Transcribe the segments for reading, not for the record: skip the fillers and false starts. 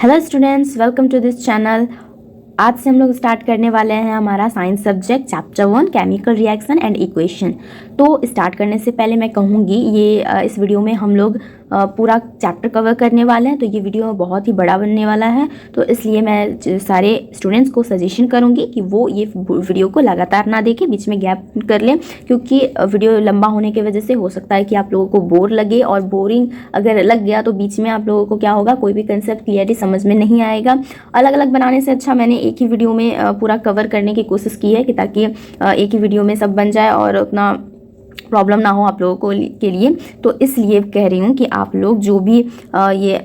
Hello students, welcome to this channel. आज से हम लोग स्टार्ट करने वाले हैं हमारा science subject chapter 1 chemical reaction and equation. तो स्टार्ट करने से पहले मैं कहूँगी इस वीडियो में हम लोग पूरा चैप्टर कवर करने वाले हैं, तो ये वीडियो बहुत ही बड़ा बनने वाला है। तो इसलिए मैं सारे स्टूडेंट्स को सजेशन करूँगी कि वो ये वीडियो को लगातार ना देखें, बीच में गैप कर लें, क्योंकि वीडियो लंबा होने की वजह से हो सकता है कि आप लोगों को बोर लगे, और बोरिंग अगर लग गया तो बीच में आप लोगों को क्या होगा, कोई भी कंसेप्ट क्लियरली समझ में नहीं आएगा। अलग अलग बनाने से अच्छा मैंने एक ही वीडियो में पूरा कवर करने की कोशिश की है कि ताकि एक ही वीडियो में सब बन जाए और उतना प्रॉब्लम ना हो आप लोगों को के लिए। तो इसलिए कह रही हूँ कि आप लोग जो भी ये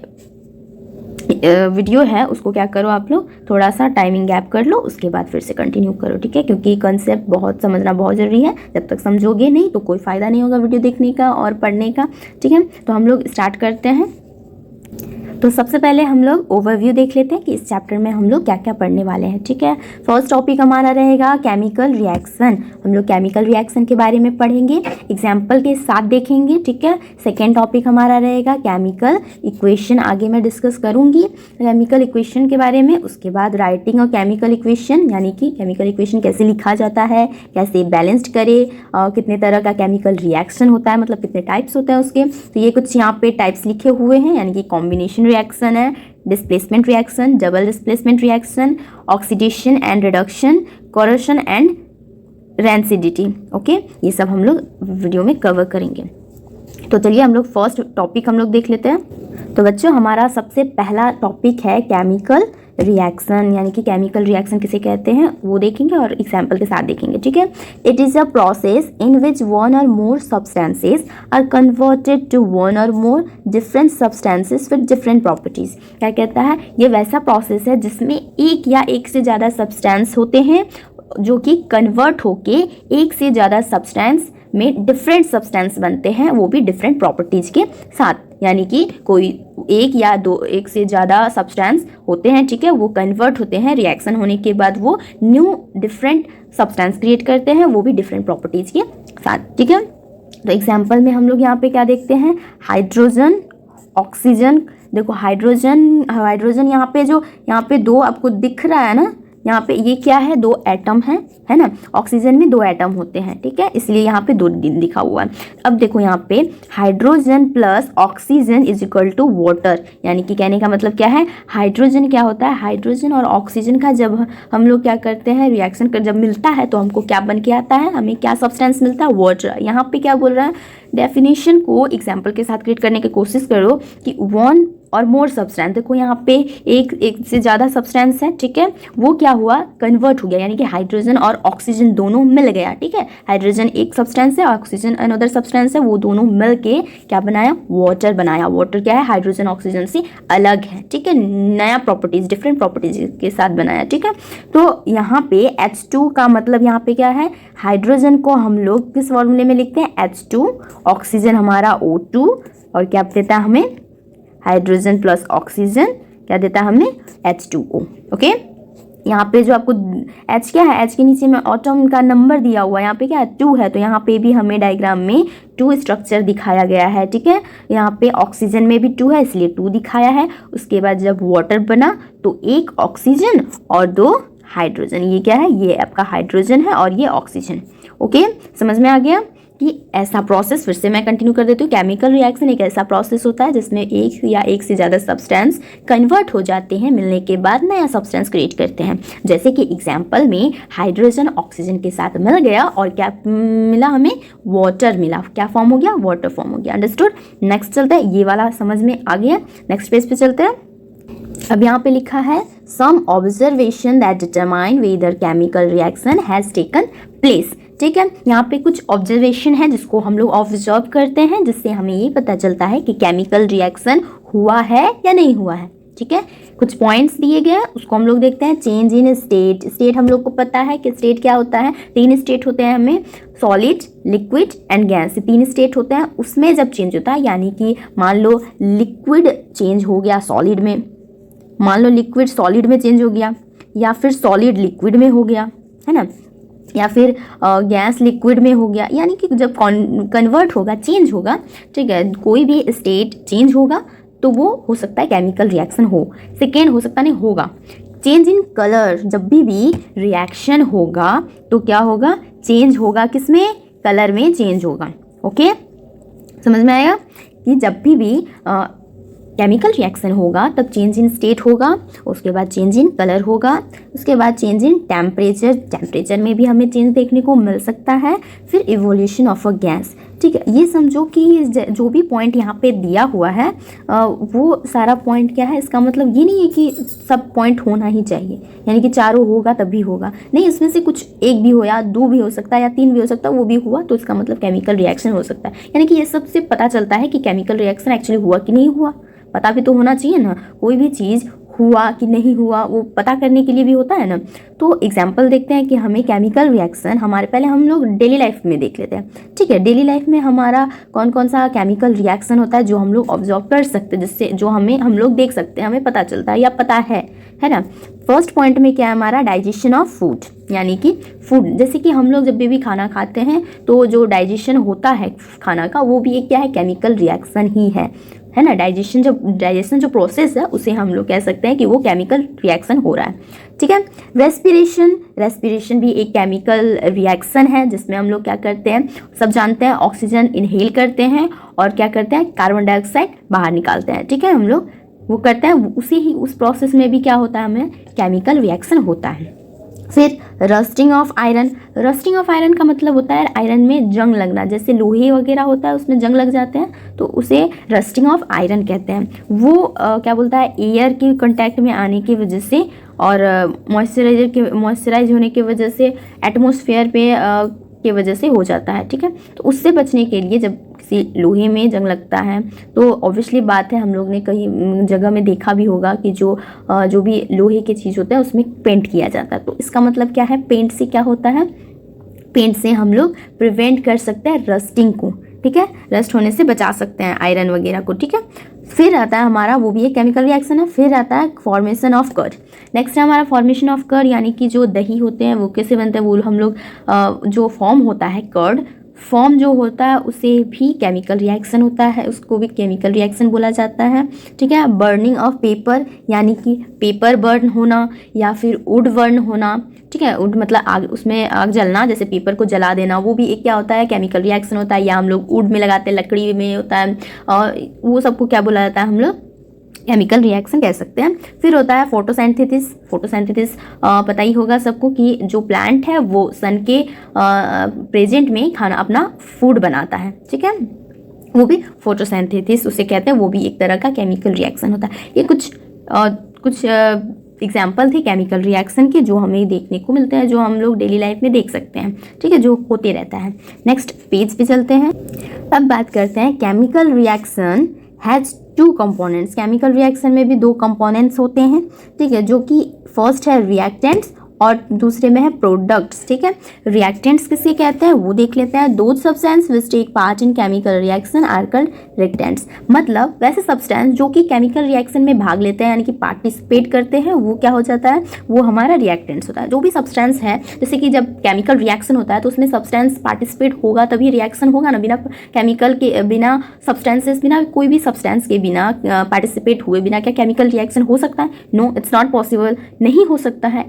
वीडियो है उसको क्या करो, आप लोग थोड़ा सा टाइमिंग गैप कर लो, उसके बाद फिर से कंटिन्यू करो, ठीक है। क्योंकि कंसेप्ट बहुत समझना बहुत ज़रूरी है। जब तक समझोगे नहीं तो कोई फ़ायदा नहीं होगा वीडियो देखने का और पढ़ने का, ठीक है। तो हम लोग स्टार्ट करते हैं। तो सबसे पहले हम लोग ओवरव्यू देख लेते हैं कि इस चैप्टर में हम लोग क्या क्या पढ़ने वाले हैं, ठीक है। फर्स्ट टॉपिक हमारा रहेगा केमिकल रिएक्शन। हम लोग केमिकल रिएक्शन के बारे में पढ़ेंगे, एग्जाम्पल के साथ देखेंगे, ठीक है। सेकेंड टॉपिक हमारा रहेगा केमिकल इक्वेशन। आगे मैं डिस्कस करूंगी केमिकल इक्वेशन के बारे में। उसके बाद राइटिंग और केमिकल इक्वेशन, यानी कि केमिकल इक्वेशन कैसे लिखा जाता है, कैसे बैलेंस्ड करे, कितने तरह का केमिकल रिएक्शन होता है, मतलब कितने टाइप्स होते हैं उसके। तो ये कुछ यहाँ पे टाइप्स लिखे हुए हैं, यानी कि कॉम्बिनेशन रिएक्शन है, displacement reaction, double displacement reaction, oxidation and reduction, corrosion and rancidity. Okay, ये सब हम लोग वीडियो में कवर करेंगे। तो चलिए हम लोग फर्स्ट टॉपिक हम लोग देख लेते हैं। तो बच्चों, हमारा सबसे पहला टॉपिक है केमिकल रिएक्शन, यानी कि केमिकल रिएक्शन किसे कहते हैं वो देखेंगे और एग्जाम्पल के साथ देखेंगे, ठीक है। It is a process in which one or more substances are converted to one or more different substances with different properties. क्या कहता है, ये वैसा प्रोसेस है जिसमें एक या एक से ज़्यादा सब्सटेंस होते हैं जो कि कन्वर्ट होके एक से ज़्यादा सब्सटेंस में डिफरेंट सब्सटेंस बनते हैं, वो भी डिफरेंट प्रॉपर्टीज के साथ। यानी कि कोई एक से ज़्यादा सब्सटेंस होते हैं, ठीक है, वो कन्वर्ट होते हैं, रिएक्शन होने के बाद वो न्यू डिफरेंट सब्सटेंस क्रिएट करते हैं, वो भी डिफरेंट प्रॉपर्टीज के साथ, ठीक है। तो एग्जाम्पल में हम लोग यहाँ पे क्या देखते हैं, हाइड्रोजन, ऑक्सीजन। देखो हाइड्रोजन यहाँ पे दो आपको दिख रहा है ना, यहाँ पे ये क्या है, दो एटम है ना। ऑक्सीजन में दो एटम होते हैं, ठीक है, इसलिए यहाँ पे दो लिखा हुआ है। अब देखो यहाँ पे hydrogen plus oxygen is equal to water, यानी कि कहने का मतलब क्या है, हाइड्रोजन क्या होता है, हाइड्रोजन और ऑक्सीजन का जब हम लोग क्या करते हैं, रिएक्शन कर जब मिलता है तो हमको क्या बन के आता है, हमें क्या सब्सटेंस मिलता है, वाटर। यहाँ पे क्या बोल रहा है, डेफिनेशन को एग्जाम्पल के साथ क्रिएट करने की कोशिश करो कि वन और मोर सब्सटेंस। देखो यहाँ पे एक से ज़्यादा सब्सटेंस है, ठीक है, वो क्या हुआ, कन्वर्ट हो गया, यानी कि हाइड्रोजन और ऑक्सीजन दोनों मिल गया, ठीक है। हाइड्रोजन एक सब्सटेंस है, ऑक्सीजन अनदर सब्सटेंस है, वो दोनों मिल के क्या बनाया, वाटर बनाया। वाटर क्या है, हाइड्रोजन ऑक्सीजन से अलग है, ठीक है, नया प्रॉपर्टीज, डिफरेंट प्रॉपर्टीज के साथ बनाया, ठीक है। तो यहाँ पे H2 का मतलब यहाँ पे क्या है, हाइड्रोजन को हम लोग किस फॉर्मूले में लिखते हैं, H2, ऑक्सीजन हमारा O2, और क्या देता है हमें, हाइड्रोजन प्लस ऑक्सीजन क्या देता है हमें, H2O। ओके, यहाँ पे जो आपको H क्या है, H के नीचे में एटम का नंबर दिया हुआ है, यहाँ पे क्या है, 2 है, तो यहाँ पे भी हमें डायग्राम में 2 स्ट्रक्चर दिखाया गया है, ठीक है। यहाँ पे ऑक्सीजन में भी 2 है, इसलिए 2 दिखाया है। उसके बाद जब वाटर बना तो एक ऑक्सीजन और 2 हाइड्रोजन। ये क्या है, ये आपका हाइड्रोजन है और ये ऑक्सीजन। ओके, समझ में आ गया कि ऐसा प्रोसेस, फिर से मैं कंटिन्यू कर देती हूँ। केमिकल रिएक्शन एक ऐसा प्रोसेस होता है जिसमें एक या एक से ज़्यादा सब्सटेंस कन्वर्ट हो जाते हैं, मिलने के बाद नया सब्सटेंस क्रिएट करते हैं। जैसे कि एग्जांपल में हाइड्रोजन ऑक्सीजन के साथ मिल गया और क्या मिला हमें, वाटर मिला। क्या फॉर्म हो गया, वाटर फॉर्म हो गया। अंडरस्टूड। नेक्स्ट चलते हैं, ये वाला समझ में आ गया। नेक्स्ट पेज पे चलते हैं। अब यहाँ पे लिखा है some observation that determine whether chemical reaction has taken place, ठीक है। यहाँ पे कुछ ऑब्जर्वेशन है जिसको हम लोग ऑब्जर्व करते हैं, जिससे हमें ये पता चलता है कि केमिकल रिएक्शन हुआ है या नहीं हुआ है, ठीक है। कुछ पॉइंट्स दिए गए हैं, उसको हम लोग देखते हैं। चेंज इन स्टेट, स्टेट हम लोग को पता है कि स्टेट क्या होता है, 3 स्टेट होते हैं हमें, solid, liquid and gas, 3 state होते हैं। उसमें जब चेंज होता है, यानी कि मान लो लिक्विड चेंज हो गया सॉलिड में, मान लो लिक्विड सॉलिड में चेंज हो गया, या फिर सॉलिड लिक्विड में हो गया, है ना, या फिर गैस लिक्विड में हो गया, यानी कि जब कन्वर्ट होगा, चेंज होगा, ठीक है, कोई भी स्टेट चेंज होगा तो वो हो सकता है केमिकल रिएक्शन हो। सेकेंड हो सकता नहीं होगा, चेंज इन कलर, जब भी रिएक्शन होगा तो क्या होगा, चेंज होगा, किसमें, कलर में चेंज होगा। ओके, समझ में आएगा कि जब भी केमिकल रिएक्शन होगा तब चेंज इन स्टेट होगा, उसके बाद चेंज इन कलर होगा, उसके बाद चेंज इन टेम्परेचर, टेम्परेचर में भी हमें चेंज देखने को मिल सकता है, फिर इवोल्यूशन ऑफ अ गैस। ठीक है, ये समझो कि जो भी पॉइंट यहाँ पे दिया हुआ है वो सारा पॉइंट क्या है, इसका मतलब ये नहीं है कि सब पॉइंट होना ही चाहिए, यानी कि चारों होगा तभी होगा, नहीं, इसमें से कुछ एक भी हो या दो भी हो सकता है या तीन भी हो सकता है, वो भी हुआ तो इसका मतलब केमिकल रिएक्शन हो सकता है। यानी कि ये सबसे पता चलता है कि केमिकल रिएक्शन एक्चुअली हुआ कि नहीं हुआ, पता भी तो होना चाहिए ना, कोई भी चीज़ हुआ कि नहीं हुआ वो पता करने के लिए भी होता है ना। तो एग्जाम्पल देखते हैं कि हमें केमिकल रिएक्शन हमारे, पहले हम लोग डेली लाइफ में देख लेते हैं। ठीक है, डेली लाइफ में हमारा कौन कौन सा केमिकल रिएक्शन होता है जो हम लोग ऑब्जर्व कर सकते हैं, जिससे जो हम लोग देख सकते हैं, हमें पता चलता है या पता है ना। फर्स्ट पॉइंट में क्या है हमारा, डाइजेशन ऑफ फूड, यानी कि फूड, जैसे कि हम लोग जब भी खाना खाते हैं तो जो डाइजेशन होता है खाना का वो भी एक क्या है, केमिकल रिएक्शन ही है ना। डाइजेशन जो प्रोसेस है उसे हम लोग कह सकते हैं कि वो केमिकल रिएक्शन हो रहा है। ठीक है, रेस्पिरेशन भी एक केमिकल रिएक्शन है जिसमें हम लोग क्या करते हैं, सब जानते हैं, ऑक्सीजन इनहेल करते हैं और क्या करते हैं, कार्बन डाइऑक्साइड बाहर निकालते हैं। ठीक है, हम लोग वो करते हैं, उस प्रोसेस में भी क्या होता है, हमें केमिकल रिएक्शन होता है। फिर रस्टिंग ऑफ आयरन का मतलब होता है आयरन में जंग लगना, जैसे लोहे वगैरह होता है उसमें जंग लग जाते हैं तो उसे रस्टिंग ऑफ आयरन कहते हैं। वो क्या बोलता है, एयर के कांटेक्ट में आने की वजह से और मॉइस्चराइज होने की वजह से, एटमॉस्फेयर पे के वजह से हो जाता है। ठीक है, तो उससे बचने के लिए जब किसी लोहे में जंग लगता है तो ऑब्वियसली बात है, हम लोग ने कहीं जगह में देखा भी होगा कि जो भी लोहे की चीज़ होता है उसमें पेंट किया जाता है। तो इसका मतलब क्या है, पेंट से क्या होता है, पेंट से हम लोग प्रिवेंट कर सकते हैं रस्टिंग को। ठीक है, रस्ट होने से बचा सकते हैं आयरन वगैरह को। ठीक है, फिर आता है हमारा, वो भी एक केमिकल रिएक्शन है। फिर आता है फॉर्मेशन ऑफ कर्ड। नेक्स्ट है हमारा फॉर्मेशन ऑफ कर्ड, यानी कि जो दही होते हैं वो कैसे बनते हैं, वो हम लोग जो फॉर्म होता है कर्ड फॉर्म जो होता है उसे भी केमिकल रिएक्शन होता है, उसको भी केमिकल रिएक्शन बोला जाता है। ठीक है, बर्निंग ऑफ पेपर, यानी कि पेपर बर्न होना या फिर वुड बर्न होना। ठीक है, वुड मतलब आग, उसमें आग जलना, जैसे पेपर को जला देना, वो भी एक क्या होता है, केमिकल रिएक्शन होता है। या हम लोग वुड में लगाते हैं, लकड़ी में होता है, और वो सबको क्या बोला जाता है, हम लोग केमिकल रिएक्शन कह सकते हैं। फिर होता है फोटोसिंथेसिस पता ही होगा सबको कि जो प्लांट है वो सन के प्रेजेंट में खाना अपना फूड बनाता है। ठीक है, वो भी फोटोसिंथेसिस उसे कहते हैं, वो भी एक तरह का केमिकल रिएक्शन होता है। ये कुछ एग्जाम्पल थे केमिकल रिएक्शन के जो हमें देखने को मिलते हैं, जो हम लोग डेली लाइफ में देख सकते हैं। ठीक है, जो होते रहता है। नेक्स्ट पेज पे चलते हैं। अब बात करते हैं chemical reaction has 2 components. Chemical reaction में भी 2 कंपोनेंट्स होते हैं। ठीक है, जो कि फर्स्ट है रिएक्टेंट्स और दूसरे में है प्रोडक्ट्स। ठीक है, रिएक्टेंट्स किसे कहते हैं वो देख लेते हैं। Those substance which take part in chemical reaction are called reactants. मतलब वैसे सब्सटेंस जो कि केमिकल रिएक्शन में भाग लेते हैं, यानी कि पार्टिसिपेट करते हैं, वो क्या हो जाता है, वो हमारा रिएक्टेंट्स होता है। जो भी सब्सटेंस है, जैसे कि जब केमिकल रिएक्शन होता है तो उसमें सब्सटेंस पार्टिसिपेट होगा तभी रिएक्शन होगा ना। बिना केमिकल के, बिना सब्सटेंसेस, बिना कोई भी सब्सटेंस के बिना पार्टिसिपेट हुए बिना क्या केमिकल रिएक्शन हो सकता है? नो, इट्स नॉट पॉसिबल, नहीं हो सकता है।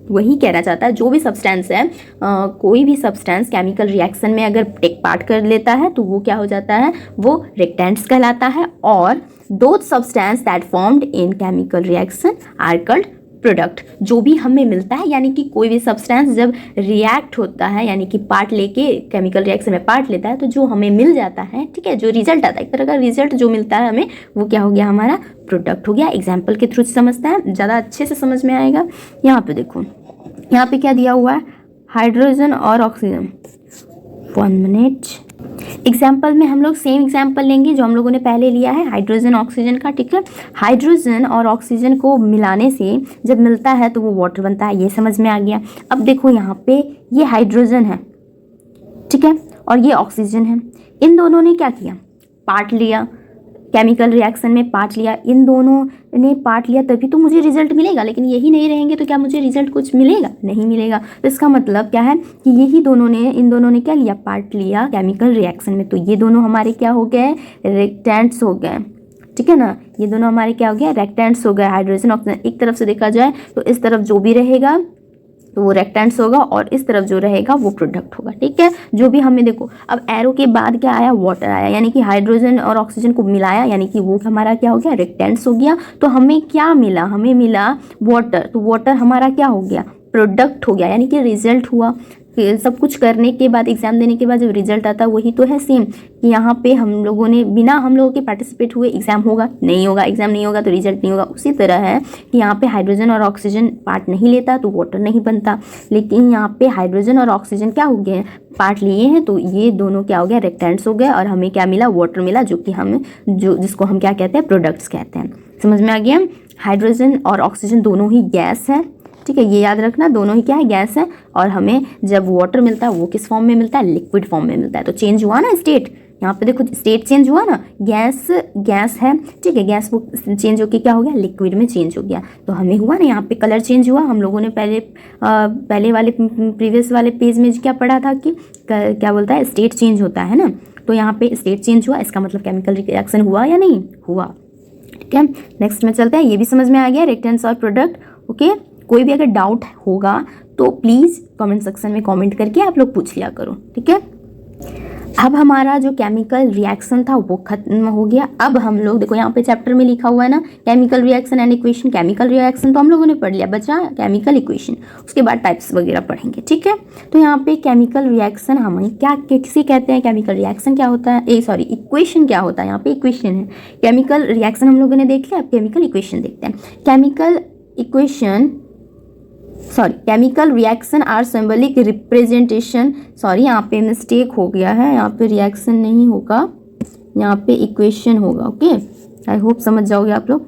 वही कहना चाहता है, जो भी सब्सटेंस है, कोई भी सब्सटेंस केमिकल रिएक्शन में अगर टेक पार्ट कर लेता है तो वो क्या हो जाता है, वो रिएक्टेंट्स कहलाता है। और those substance that formed in chemical reaction are called product. जो भी हमें मिलता है, यानी कि कोई भी सब्सटेंस जब रिएक्ट होता है, यानी कि पार्ट लेके केमिकल रिएक्शन में पार्ट लेता है, तो जो हमें मिल जाता है, ठीक है, जो रिजल्ट आता है, एक तरह का रिजल्ट जो मिलता है हमें, वो क्या हो गया, हमारा प्रोडक्ट हो गया। एग्जाम्पल के थ्रू समझते हैं, ज़्यादा अच्छे से समझ में आएगा। यहाँ पे देखो, यहाँ पे क्या दिया हुआ है, हाइड्रोजन और ऑक्सीजन। 1 मिनट। एग्जाम्पल में हम लोग सेम एग्जाम्पल लेंगे जो हम लोगों ने पहले लिया है, हाइड्रोजन ऑक्सीजन का। ठीक है, हाइड्रोजन और ऑक्सीजन को मिलाने से जब मिलता है तो वो वाटर बनता है, ये समझ में आ गया। अब देखो यहाँ पे ये हाइड्रोजन है, ठीक है, और ये ऑक्सीजन है। इन दोनों ने क्या किया, पार्ट लिया, केमिकल रिएक्शन में पार्ट लिया। इन दोनों ने पार्ट लिया तभी तो मुझे रिजल्ट मिलेगा, लेकिन यही नहीं रहेंगे तो क्या मुझे रिजल्ट कुछ मिलेगा? नहीं मिलेगा। तो इसका मतलब क्या है कि यही इन दोनों ने क्या लिया, पार्ट लिया केमिकल रिएक्शन में, तो ये दोनों हमारे क्या हो गए, रिएक्टेंट्स हो गए। ठीक है ना। ये दोनों हमारे क्या हो गया, रेक्टेंट्स हो गए। हाइड्रोजन ऑक्सीजन एक तरफ से देखा जाए तो इस तरफ जो भी रहेगा तो वो रेक्टेंट्स होगा और इस तरफ जो रहेगा वो प्रोडक्ट होगा, ठीक है। जो भी हमें देखो, अब एरो के बाद क्या आया, वाटर आया, यानी कि हाइड्रोजन और ऑक्सीजन को मिलाया, यानी कि वो हमारा क्या हो गया, रेक्टेंट्स हो गया। तो हमें क्या मिला, हमें मिला वाटर। तो वाटर हमारा क्या हो गया, प्रोडक्ट हो गया, यानी कि रिजल्ट हुआ। सब कुछ करने के बाद, एग्जाम देने के बाद जब रिजल्ट आता है वही तो है सेम, कि यहाँ पे हम लोगों ने बिना हम लोगों के पार्टिसिपेट हुए एग्जाम होगा नहीं होगा, एग्जाम नहीं होगा तो रिजल्ट नहीं होगा। उसी तरह है कि यहाँ पे हाइड्रोजन और ऑक्सीजन पार्ट नहीं लेता तो वाटर नहीं बनता, लेकिन यहाँ पे हाइड्रोजन और ऑक्सीजन क्या हो गए, पार्ट लिए हैं, तो ये दोनों क्या हो गया, रेक्टेंट्स हो गए और हमें क्या मिला, वाटर मिला, जो कि हम जिसको हम क्या कहते हैं, प्रोडक्ट्स कहते हैं। समझ में आ गया। हाइड्रोजन और ऑक्सीजन दोनों ही गैस है, ठीक है, ये याद रखना, दोनों ही क्या है, गैस है। और हमें जब वाटर मिलता है वो किस फॉर्म में मिलता है, लिक्विड फॉर्म में मिलता है। तो चेंज हुआ ना स्टेट, यहाँ पे देखो स्टेट चेंज हुआ ना, गैस है, ठीक है, गैस वो चेंज होके क्या हो गया, लिक्विड में चेंज हो गया। तो हमें हुआ ना यहाँ पे कलर चेंज हुआ। हम लोगों ने पहले वाले प्रीवियस वाले पेज में क्या पढ़ा था कि क्या बोलता है, स्टेट चेंज होता है ना। तो यहाँ पे स्टेट चेंज हुआ, इसका मतलब केमिकल रिएक्शन हुआ या नहीं हुआ, ठीक है। नेक्स्ट में चलते हैं, ये भी समझ में आ गया, रिएक्टेंट्स और प्रोडक्ट, ओके। कोई भी अगर डाउट होगा तो प्लीज़ कमेंट सेक्शन में कमेंट करके आप लोग पूछ लिया करो, ठीक है। अब हमारा जो केमिकल रिएक्शन था वो खत्म हो गया। अब हम लोग देखो यहाँ पे चैप्टर में लिखा हुआ है ना, chemical reaction and equation. Chemical reaction तो हम लोगों ने पढ़ लिया, बचा केमिकल इक्वेशन, उसके बाद टाइप्स वगैरह पढ़ेंगे, ठीक है। तो यहाँ पे केमिकल रिएक्शन हमें क्या किसी कहते हैं, केमिकल रिएक्शन क्या होता है, इक्वेशन क्या होता है, यहाँ पे इक्वेशन है। केमिकल रिएक्शन हम लोगों ने देख लिया, अब केमिकल इक्वेशन देखते हैं। Chemical reaction are symbolic representation, यहाँ पे मिस्टेक हो गया है, यहाँ पे रिएक्शन नहीं होगा, यहाँ पे इक्वेशन होगा, ओके। आई होप समझ जाओगे आप लोग।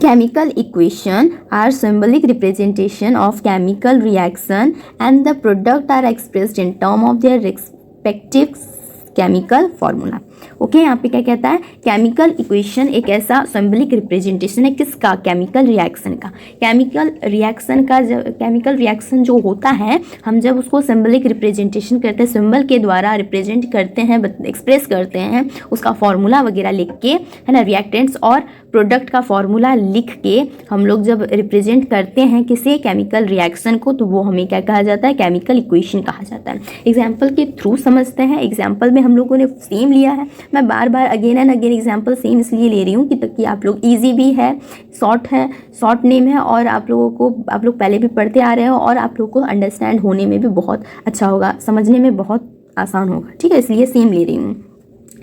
Chemical equation are symbolic representation of chemical reaction and the product are expressed in term of their respective chemical formula, okay. यहाँ पे क्या कहता है, केमिकल इक्वेशन एक ऐसा सिंबलिक रिप्रेजेंटेशन है किसका, केमिकल रिएक्शन का। केमिकल रिएक्शन जो होता है, हम जब उसको सिंबलिक रिप्रेजेंटेशन करते हैं, सिंबल के द्वारा रिप्रेजेंट करते हैं, एक्सप्रेस करते हैं, उसका फार्मूला वगैरह लिख के, है ना, रिएक्टेंट्स और प्रोडक्ट का फार्मूला लिख के हम लोग जब रिप्रेजेंट करते हैं किसी केमिकल रिएक्शन को, तो वो हमें क्या कहा जाता है, केमिकल इक्वेशन कहा जाता है। एग्जाम्पल के थ्रू समझते हैं। एग्जाम्पल में हम लोगों ने सेम लिया है, मैं बार बार again and again example same इसलिए ले रही हूँ कि ताकि आप लोग ईजी भी है, शॉर्ट नेम है, और आप लोग पहले भी पढ़ते आ रहे हो और आप लोग को अंडरस्टैंड होने में भी बहुत अच्छा होगा, समझने में बहुत आसान होगा, ठीक है, इसलिए सेम ले रही हूँ।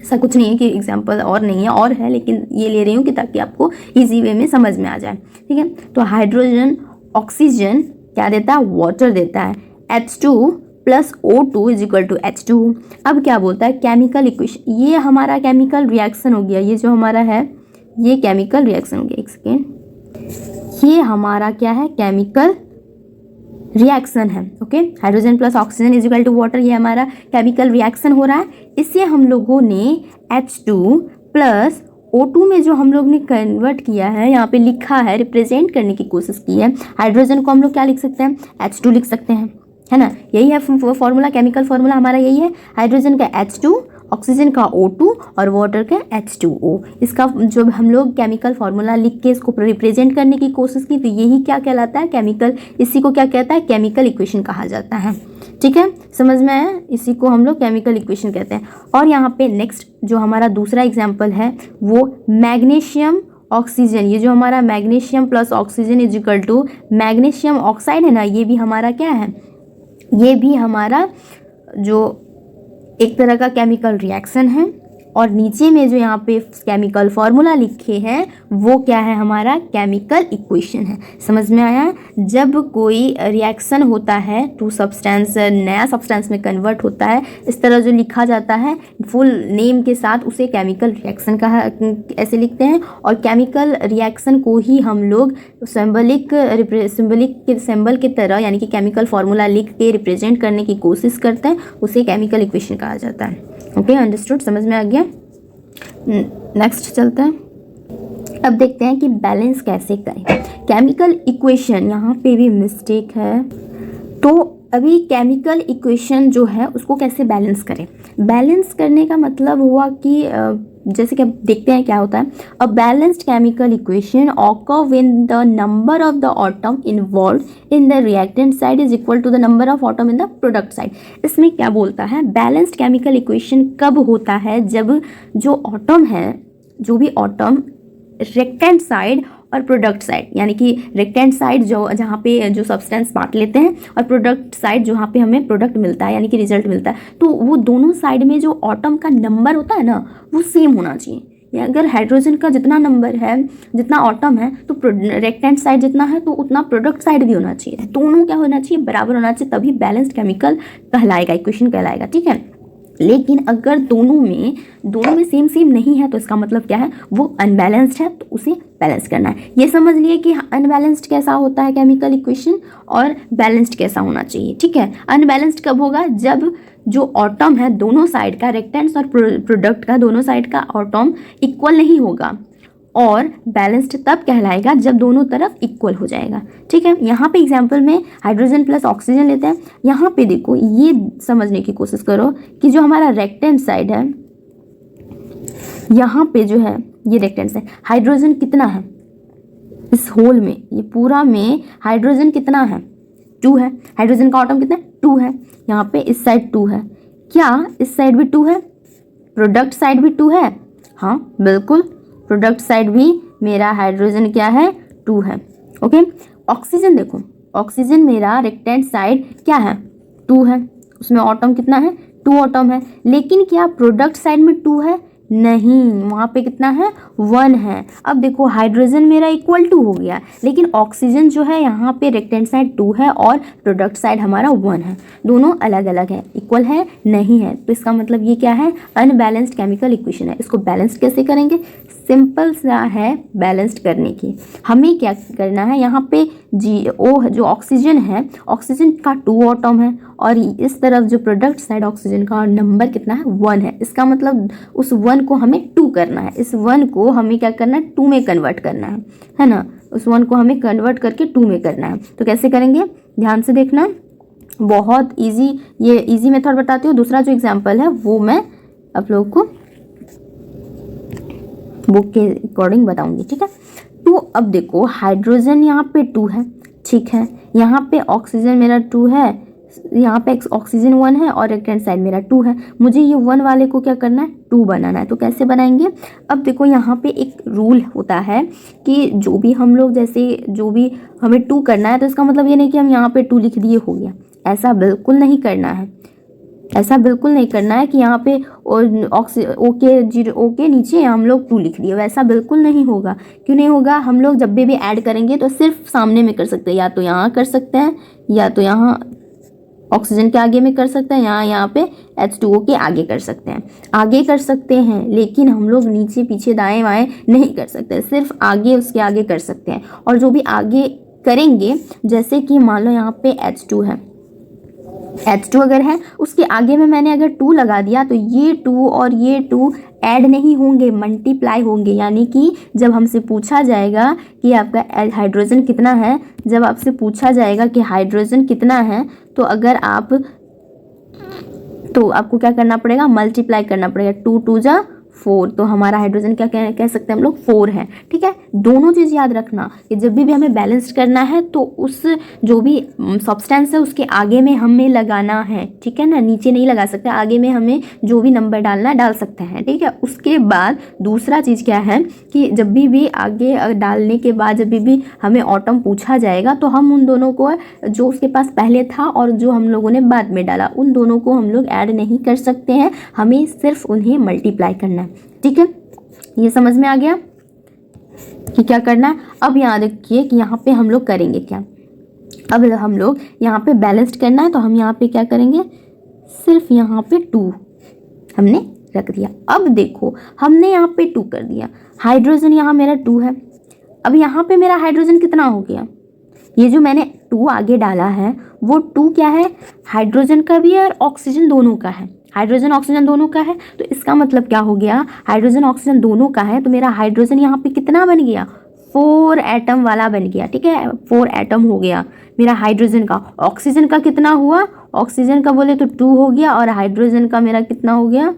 ऐसा कुछ नहीं है कि एग्जाम्पल और नहीं है, और है, लेकिन ये ले रही हूँ कि ताकि आपको इजी वे में समझ में आ जाए, ठीक है। तो हाइड्रोजन ऑक्सीजन क्या देता है, वाटर देता है, H2 + O2 = H2। अब क्या बोलता है, केमिकल इक्वेशन, ये हमारा केमिकल रिएक्शन हो गया, ये जो हमारा है ये केमिकल रिएक्शन हो गया। एक सेकेंड, ये हमारा क्या है, केमिकल रिएक्शन है, ओके। हाइड्रोजन + ऑक्सीजन = वाटर, ये हमारा केमिकल रिएक्शन हो रहा है। इससे हम लोगों ने H2 + O2 में जो हम लोग ने कन्वर्ट किया है, यहाँ पे लिखा है, रिप्रेजेंट करने की कोशिश की है। हाइड्रोजन को हम लोग क्या लिख सकते हैं, H2 लिख सकते हैं, है ना, यही है फॉर्मूला, केमिकल फार्मूला हमारा यही है। हाइड्रोजन का H2, ऑक्सीजन का O2 और वाटर का H2O। इसका जो हम लोग केमिकल फार्मूला लिख के इसको रिप्रेजेंट करने की कोशिश की, तो यही क्या कहलाता है, केमिकल, इसी को क्या कहता है, केमिकल इक्वेशन कहा जाता है, ठीक है, समझ में आया। इसी को हम लोग केमिकल इक्वेशन कहते हैं। और यहाँ पे नेक्स्ट जो हमारा दूसरा एग्जाम्पल है वो मैग्नीशियम ऑक्सीजन, ये जो हमारा मैग्नीशियम + ऑक्सीजन = मैग्नीशियम ऑक्साइड है ना, ये भी हमारा क्या है, ये भी हमारा जो एक तरह का केमिकल रिएक्शन है। और नीचे में जो यहाँ पे केमिकल फार्मूला लिखे हैं वो क्या है, हमारा केमिकल इक्वेशन है। समझ में आया। जब कोई रिएक्शन होता है तो सब्सटेंस नया सब्सटेंस में कन्वर्ट होता है, इस तरह जो लिखा जाता है फुल नेम के साथ, उसे केमिकल रिएक्शन कहा, ऐसे लिखते हैं। और केमिकल रिएक्शन को ही हम लोग सिंबल की तरह, यानी कि केमिकल फार्मूला लिख के रिप्रेजेंट करने की कोशिश करते हैं, उसे केमिकल इक्वेशन कहा जाता है। ओके, अंडरस्टूड, समझ में आ गया। नेक्स्ट चलते हैं। अब देखते हैं कि बैलेंस कैसे करें केमिकल इक्वेशन। यहाँ पे भी मिस्टेक है, तो अभी केमिकल इक्वेशन जो है उसको कैसे बैलेंस करें। बैलेंस करने का मतलब हुआ कि जैसे कि अब देखते हैं क्या होता है। A balanced chemical equation occur when the number of the atom involve in the reactant side is equal to the number of atom in the product side. इसमें क्या बोलता है, बैलेंस्ड केमिकल इक्वेशन कब होता है, जब जो एटम है, जो भी एटम रेक्टेंट साइड और प्रोडक्ट साइड, यानी कि रेक्टेंट साइड जो जहाँ पे जो सब्सटेंस बांट लेते हैं और प्रोडक्ट साइड जहाँ पे हमें प्रोडक्ट मिलता है यानी कि रिजल्ट मिलता है, तो वो दोनों साइड में जो एटम का नंबर होता है ना वो सेम होना चाहिए। या अगर हाइड्रोजन का जितना नंबर है, जितना एटम है, तो रेक्टेंट साइड जितना है तो उतना प्रोडक्ट साइड भी होना चाहिए। दोनों क्या होना चाहिए, बराबर होना चाहिए, तभी बैलेंस्ड केमिकल कहलाएगा, इक्वेशन कहलाएगा। ठीक है, लेकिन अगर दोनों में सेम सेम नहीं है तो इसका मतलब क्या है, वो अनबैलेंस्ड है, तो उसे बैलेंस करना है। ये समझ लिए कि अनबैलेंस्ड कैसा होता है केमिकल इक्वेशन और बैलेंस्ड कैसा होना चाहिए। ठीक है, अनबैलेंस्ड कब होगा, जब जो एटम है दोनों साइड का, रेक्टेंट्स और प्रोडक्ट का दोनों साइड का एटम इक्वल नहीं होगा, और बैलेंस्ड तब कहलाएगा जब दोनों तरफ इक्वल हो जाएगा। ठीक है, यहाँ पे एग्जांपल में हाइड्रोजन प्लस ऑक्सीजन लेते हैं। यहाँ पे देखो, ये समझने की कोशिश करो कि जो हमारा रेक्टेंट साइड है, यहाँ पे जो है ये रेक्टेंट साइड, हाइड्रोजन कितना है इस होल में, ये पूरा में हाइड्रोजन कितना है, 2 है। हाइड्रोजन का एटम कितना है, 2 है। यहाँ पे इस साइड 2 है, क्या इस साइड भी 2 है, प्रोडक्ट साइड भी 2 है, हाँ बिल्कुल, प्रोडक्ट साइड भी मेरा हाइड्रोजन क्या है, 2 है। ओके, ऑक्सीजन देखो, ऑक्सीजन मेरा रेक्टेंट साइड क्या है, 2 है, उसमें एटम कितना है, 2 एटम है। लेकिन क्या प्रोडक्ट साइड में 2 है, नहीं, वहाँ पे कितना है, 1 है। अब देखो हाइड्रोजन मेरा इक्वल 2 हो गया, लेकिन ऑक्सीजन जो है यहाँ पे रेक्टेंट साइड 2 है और प्रोडक्ट साइड हमारा 1 है, दोनों अलग अलग है, इक्वल है नहीं है। तो इसका मतलब ये क्या है, अनबैलेंस्ड केमिकल इक्वेशन है। इसको बैलेंस्ड कैसे करेंगे, सिंपल सा है बैलेंस्ड करने की। हमें क्या करना है, यहाँ पे ओ जो ऑक्सीजन है, ऑक्सीजन का 2 एटम है, और इस तरफ जो प्रोडक्ट साइड ऑक्सीजन का नंबर कितना है, 1 है। इसका मतलब उस 1 को हमें 2 करना है, इस 1 को हमें क्या करना है, 2 में कन्वर्ट करना है ना। उस 1 को हमें कन्वर्ट करके 2 में करना है। तो कैसे करेंगे, ध्यान से देखना, बहुत ईजी, ये ईजी मेथड बताती हूँ। दूसरा जो एग्जाम्पल है वो मैं आप लोगों को बुक के अकॉर्डिंग बताऊंगी। ठीक है, तो अब देखो हाइड्रोजन यहाँ पे 2 है, ठीक है, यहाँ पे ऑक्सीजन मेरा 2 है, यहाँ पे ऑक्सीजन 1 है और रेक्टेंट साइड मेरा 2 है। मुझे ये 1 वाले को क्या करना है, 2 बनाना है। तो कैसे बनाएंगे, अब देखो यहाँ पे एक रूल होता है कि जो भी हम लोग, जैसे जो भी हमें 2 करना है, तो इसका मतलब ये नहीं कि हम यहाँ पे 2 लिख दिए हो गया, ऐसा बिल्कुल नहीं करना है। ऐसा बिल्कुल नहीं करना है कि यहाँ पे ओ के नीचे हम लोग 2 लिख दिए, वैसा बिल्कुल नहीं होगा। क्यों नहीं होगा, हम लोग जब भी ऐड करेंगे तो सिर्फ सामने में कर सकते हैं, या तो यहाँ कर सकते हैं, या तो यहाँ ऑक्सीजन के आगे में कर सकते हैं, यहाँ पे H2O के आगे कर सकते हैं, आगे कर सकते हैं, लेकिन हम लोग नीचे पीछे दाएं बाएं नहीं कर सकते, सिर्फ आगे उसके आगे कर सकते हैं। और जो भी आगे करेंगे, जैसे कि मान लो यहाँ पे H2 है, H2 अगर है, उसके आगे में मैंने अगर 2 लगा दिया, तो ये 2 और ये 2 ऐड नहीं होंगे, मल्टीप्लाई होंगे। यानी कि जब हमसे पूछा जाएगा कि आपका हाइड्रोजन कितना है, जब आपसे पूछा जाएगा कि हाइड्रोजन कितना है, तो अगर तो आपको क्या करना पड़ेगा, मल्टीप्लाई करना पड़ेगा, 2 2 जा 4, तो हमारा हाइड्रोजन क्या कह सकते हैं हम लोग, 4 है। ठीक है, दोनों चीज़ याद रखना कि जब भी हमें बैलेंस करना है तो उस जो भी सब्सटेंस है उसके आगे में हमें लगाना है। ठीक है ना, नीचे नहीं लगा सकते, आगे में हमें जो भी नंबर डालना है डाल सकते हैं। ठीक है, उसके बाद दूसरा चीज़ क्या है कि जब भी आगे डालने के बाद जब भी हमें एटम पूछा जाएगा, तो हम उन दोनों को, जो उसके पास पहले था और जो हम लोगों ने बाद में डाला, उन दोनों को हम लोग ऐड नहीं कर सकते हैं, हमें सिर्फ उन्हें मल्टीप्लाई करना है। ठीक है, ये समझ में आ गया कि क्या करना है। अब यहाँ देखिए कि यहाँ पे हम लोग करेंगे क्या, अब हम लोग यहाँ पे बैलेंस्ड करना है, तो हम यहाँ पे क्या करेंगे, सिर्फ यहाँ पे 2 हमने रख दिया। अब देखो हमने यहाँ पे 2 कर दिया, हाइड्रोजन यहाँ मेरा 2 है। अब यहाँ पे मेरा हाइड्रोजन कितना हो गया, ये जो मैंने 2 आगे डाला है वो 2 क्या है, हाइड्रोजन का भी है और ऑक्सीजन दोनों का है, हाइड्रोजन ऑक्सीजन दोनों का है। तो इसका मतलब क्या हो गया, हाइड्रोजन ऑक्सीजन दोनों का है, तो मेरा हाइड्रोजन यहाँ पे कितना बन गया, 4 एटम वाला बन गया, ठीक है, 4 एटम हो गया मेरा हाइड्रोजन का। ऑक्सीजन का कितना हुआ, ऑक्सीजन का बोले तो 2 हो गया, और हाइड्रोजन का मेरा कितना हो गया,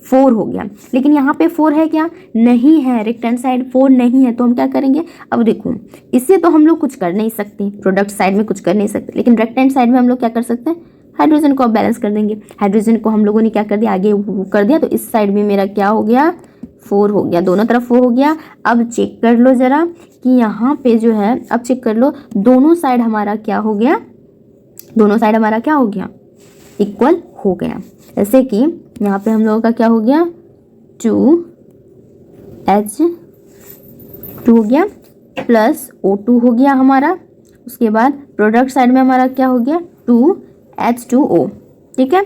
4 हो गया। लेकिन यहाँ पे 4 है क्या, नहीं है, लेफ्ट हैंड साइड 4 नहीं है, तो हम क्या करेंगे, अब देखो इससे तो हम लोग कुछ कर नहीं सकते, प्रोडक्ट साइड में कुछ कर नहीं सकते, लेकिन लेफ्ट हैंड साइड में हम लोग क्या कर सकते हैं, हाइड्रोजन को अब बैलेंस कर देंगे। हाइड्रोजन को हम लोगों ने क्या कर दिया, आगे कर दिया, तो इस साइड में मेरा क्या हो गया, 4 हो गया, दोनों तरफ 4 हो गया। अब चेक कर लो जरा कि यहाँ पे जो है, अब चेक कर लो दोनों साइड हमारा क्या हो गया, दोनों साइड हमारा क्या हो गया, इक्वल हो गया। जैसे कि यहाँ पे हम लोगों का क्या हो गया, 2H2 हो गया प्लस O2 हो गया हमारा। उसके बाद प्रोडक्ट साइड में हमारा क्या हो गया, 2H2O, ठीक है,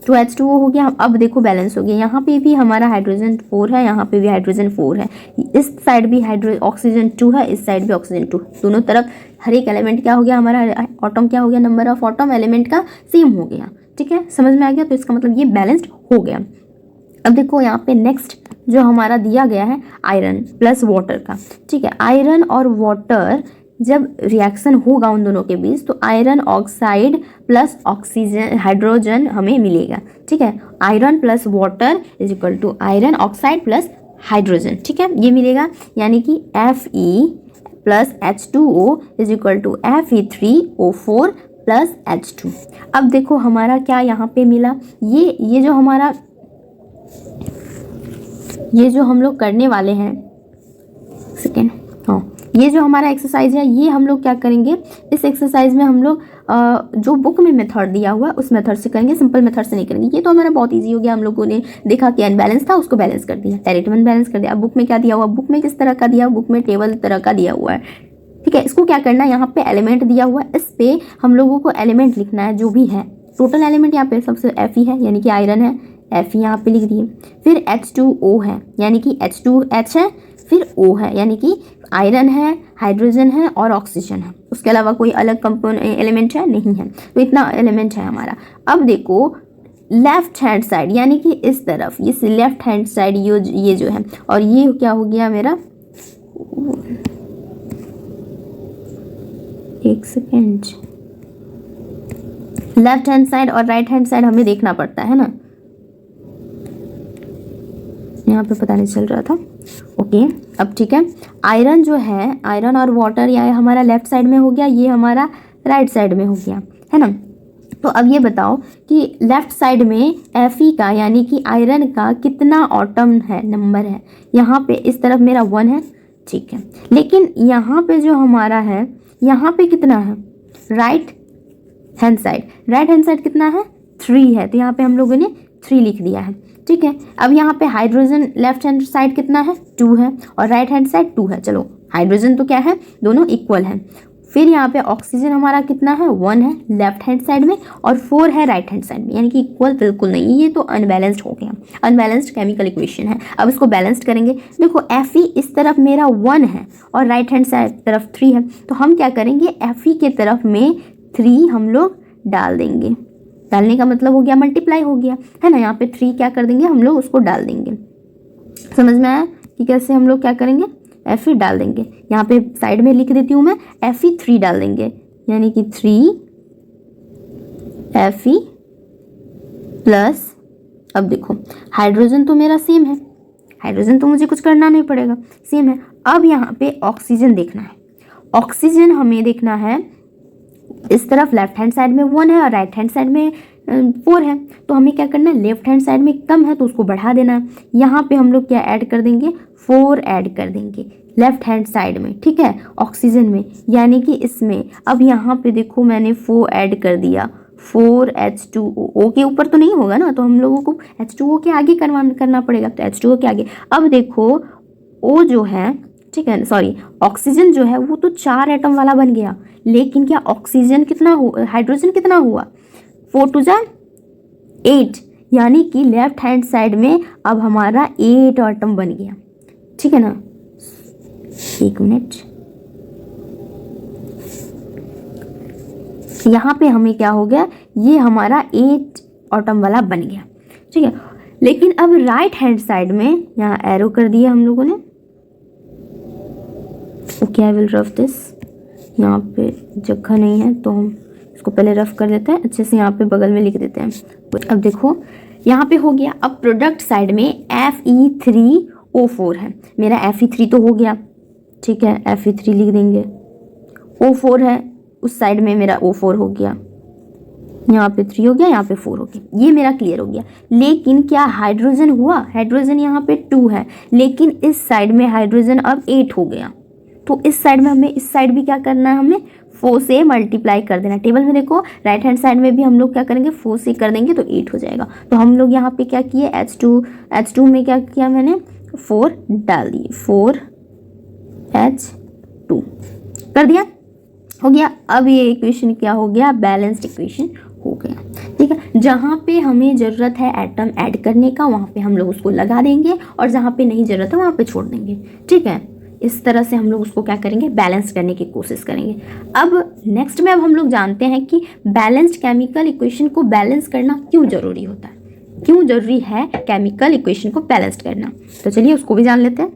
2H2O हो गया। अब देखो बैलेंस हो गया, यहाँ पे भी हमारा हाइड्रोजन 4 है, यहाँ पे भी हाइड्रोजन 4 है, इस साइड भी ऑक्सीजन 2 है, इस साइड भी ऑक्सीजन 2, दोनों तरफ हर एक एलिमेंट क्या हो गया, हमारा एटम क्या हो गया, नंबर ऑफ एटम एलिमेंट का सेम हो गया, ठीक है, समझ में आ गया। तो इसका मतलब ये बैलेंस्ड हो गया। अब देखो यहाँ पे नेक्स्ट जो हमारा दिया गया है आयरन प्लस वाटर का, ठीक है, आयरन और वाटर जब रिएक्शन होगा उन दोनों के बीच, तो iron oxide plus oxygen hydrogen हमें मिलेगा, ठीक है, iron plus water is equal to iron oxide plus hydrogen, ठीक है, ये मिलेगा, यानी कि Fe plus H2O is equal to Fe3O4 plus H2। अब देखो हमारा क्या यहाँ पे मिला, ये जो हमारा, ये जो हम लोग करने वाले हैं, सेकेंड, हाँ, ये जो हमारा एक्सरसाइज है, ये हम लोग क्या करेंगे, इस एक्सरसाइज में हम लोग जो बुक में मेथड दिया हुआ है उस मेथड से करेंगे, सिंपल मेथड से नहीं करेंगे। ये तो हमारा बहुत इजी हो गया, हम लोगों ने देखा कि अनबैलेंस था, उसको बैलेंस कर दिया, डायरेक्ट बैलेंस कर दिया। अब बुक में क्या दिया हुआ, बुक में किस तरह का दिया, बुक में टेबल तरह का दिया हुआ है, ठीक है। इसको क्या करना है, यहाँ पे एलिमेंट दिया हुआ है, इस पे हम लोगों को एलिमेंट लिखना है जो भी है, टोटल एलिमेंट यहाँ पे सबसे Fe है, यानी कि आयरन है, Fe यहाँ पे लिख दिए, फिर H2O है, यानी कि H2H है, फिर O है, यानी कि आयरन है, हाइड्रोजन है और ऑक्सीजन है, उसके अलावा कोई अलग कंपोनेंट एलिमेंट है नहीं है, तो इतना एलिमेंट है हमारा। अब देखो लेफ्ट हैंड साइड, यानी कि इस तरफ, इस लेफ्ट हैंड साइड ये जो है, और ये क्या हो गया मेरा, एक सेकेंड, लेफ्ट हैंड साइड और राइट हैंड साइड हमें देखना पड़ता है ना, यहाँ पे पता नहीं चल रहा था, ओके। अब ठीक है, आयरन जो है, आयरन और वाटर ये हमारा लेफ्ट साइड में हो गया, ये हमारा राइट साइड में हो गया, है ना। तो अब ये बताओ कि लेफ्ट साइड में Fe का, यानी कि आयरन का कितना एटम है, नंबर है, यहाँ पे इस तरफ मेरा 1 है, ठीक है, लेकिन यहाँ पे जो हमारा है, यहाँ पे कितना है, राइट हैंड साइड कितना है, 3 है, तो यहाँ पे हम लोगों ने 3 लिख दिया है, ठीक है। अब यहाँ पे हाइड्रोजन लेफ्ट हैंड साइड कितना है, 2 है, और राइट हैंड साइड 2 है, चलो हाइड्रोजन तो क्या है, दोनों इक्वल हैं। फिर यहाँ पे ऑक्सीजन हमारा कितना है, 1 है लेफ्ट हैंड साइड में और 4 है राइट हैंड साइड में, यानी कि इक्वल बिल्कुल नहीं, ये तो अनबैलेंस्ड हो गया, अनबैलेंस्ड केमिकल इक्वेशन है। अब इसको बैलेंस्ड करेंगे, देखो Fe इस तरफ मेरा 1 है और राइट हैंड साइड तरफ 3 है, तो हम क्या करेंगे, Fe के तरफ में 3 हम लोग डाल देंगे, डालने का मतलब हो गया मल्टीप्लाई हो गया, है ना, यहाँ पे 3 क्या कर देंगे, हम लोग उसको डाल देंगे। समझ में आया कि कैसे हम लोग क्या करेंगे, Fe डाल देंगे, यहाँ पे साइड में लिख देती हूँ मैं, Fe3 डाल देंगे, यानी कि 3 Fe प्लस, अब देखो हाइड्रोजन तो मेरा सेम है, हाइड्रोजन तो मुझे कुछ करना नहीं पड़ेगा, सेम है। अब यहाँ पे ऑक्सीजन देखना है, ऑक्सीजन हमें देखना है, इस तरफ लेफ्ट हैंड साइड में 1 है और राइट हैंड साइड में 4 है, तो हमें क्या करना है, लेफ्ट हैंड साइड में कम है तो उसको बढ़ा देना है, यहाँ पे हम लोग क्या ऐड कर देंगे, 4 ऐड कर देंगे लेफ्ट हैंड साइड में, ठीक है, ऑक्सीजन में, यानी कि इसमें। अब यहाँ पे देखो मैंने 4 ऐड कर दिया, 4H2O के ऊपर तो नहीं होगा ना, तो हम लोगों को H2O के आगे करना पड़ेगा, तो H2O के आगे। अब देखो O जो है, ठीक है, सॉरी, ऑक्सीजन जो है वो तो 4 एटम वाला बन गया, लेकिन क्या ऑक्सीजन कितना हुआ, हाइड्रोजन कितना हुआ, 4 2 जा 8, यानी कि लेफ्ट हैंड साइड में अब हमारा 8 एटम बन गया, ठीक है ना। एक मिनट, यहाँ पे हमें क्या हो गया, ये हमारा 8 एटम वाला बन गया, ठीक है। लेकिन अब राइट हैंड साइड में यहाँ एरो कर दिया हम लोगों ने, okay, I will rough this. यहाँ पे जगह नहीं है तो हम इसको पहले रफ कर देते हैं अच्छे से, यहाँ पे बगल में लिख देते हैं। अब देखो यहाँ पे हो गया। अब प्रोडक्ट साइड में Fe3O4 है, मेरा Fe3 तो हो गया, ठीक है, Fe3 लिख देंगे। O4 है उस साइड में, मेरा O4 हो गया, यहाँ पे 3 हो गया, यहाँ पे 4 हो गया, ये मेरा क्लियर हो गया। लेकिन क्या हाइड्रोजन हुआ? हाइड्रोजन यहाँ पे 2 है, लेकिन इस साइड में हाइड्रोजन अब 8 हो गया। तो इस साइड में हमें, इस साइड भी क्या करना है, हमें 4 से मल्टीप्लाई कर देना। टेबल में देखो राइट हैंड साइड में भी हम लोग क्या करेंगे, 4 से कर देंगे तो 8 हो जाएगा। तो हम लोग यहाँ पे क्या किए, H2 में क्या किया मैंने, 4 डाल दिए, 4H2 कर दिया, हो गया। अब ये इक्वेशन क्या हो गया, बैलेंस्ड इक्वेशन हो गया, ठीक है। जहाँ पे हमें ज़रूरत है एटम ऐड करने का वहाँ पे हम लोग उसको लगा देंगे, और जहाँ पे नहीं ज़रूरत है वहाँ पे छोड़ देंगे, ठीक है। इस तरह से हम लोग उसको क्या करेंगे, बैलेंस करने की कोशिश करेंगे। अब नेक्स्ट में अब हम लोग जानते हैं कि बैलेंस्ड केमिकल इक्वेशन को बैलेंस करना क्यों ज़रूरी होता है, क्यों ज़रूरी है केमिकल इक्वेशन को बैलेंस करना। तो चलिए उसको भी जान लेते हैं।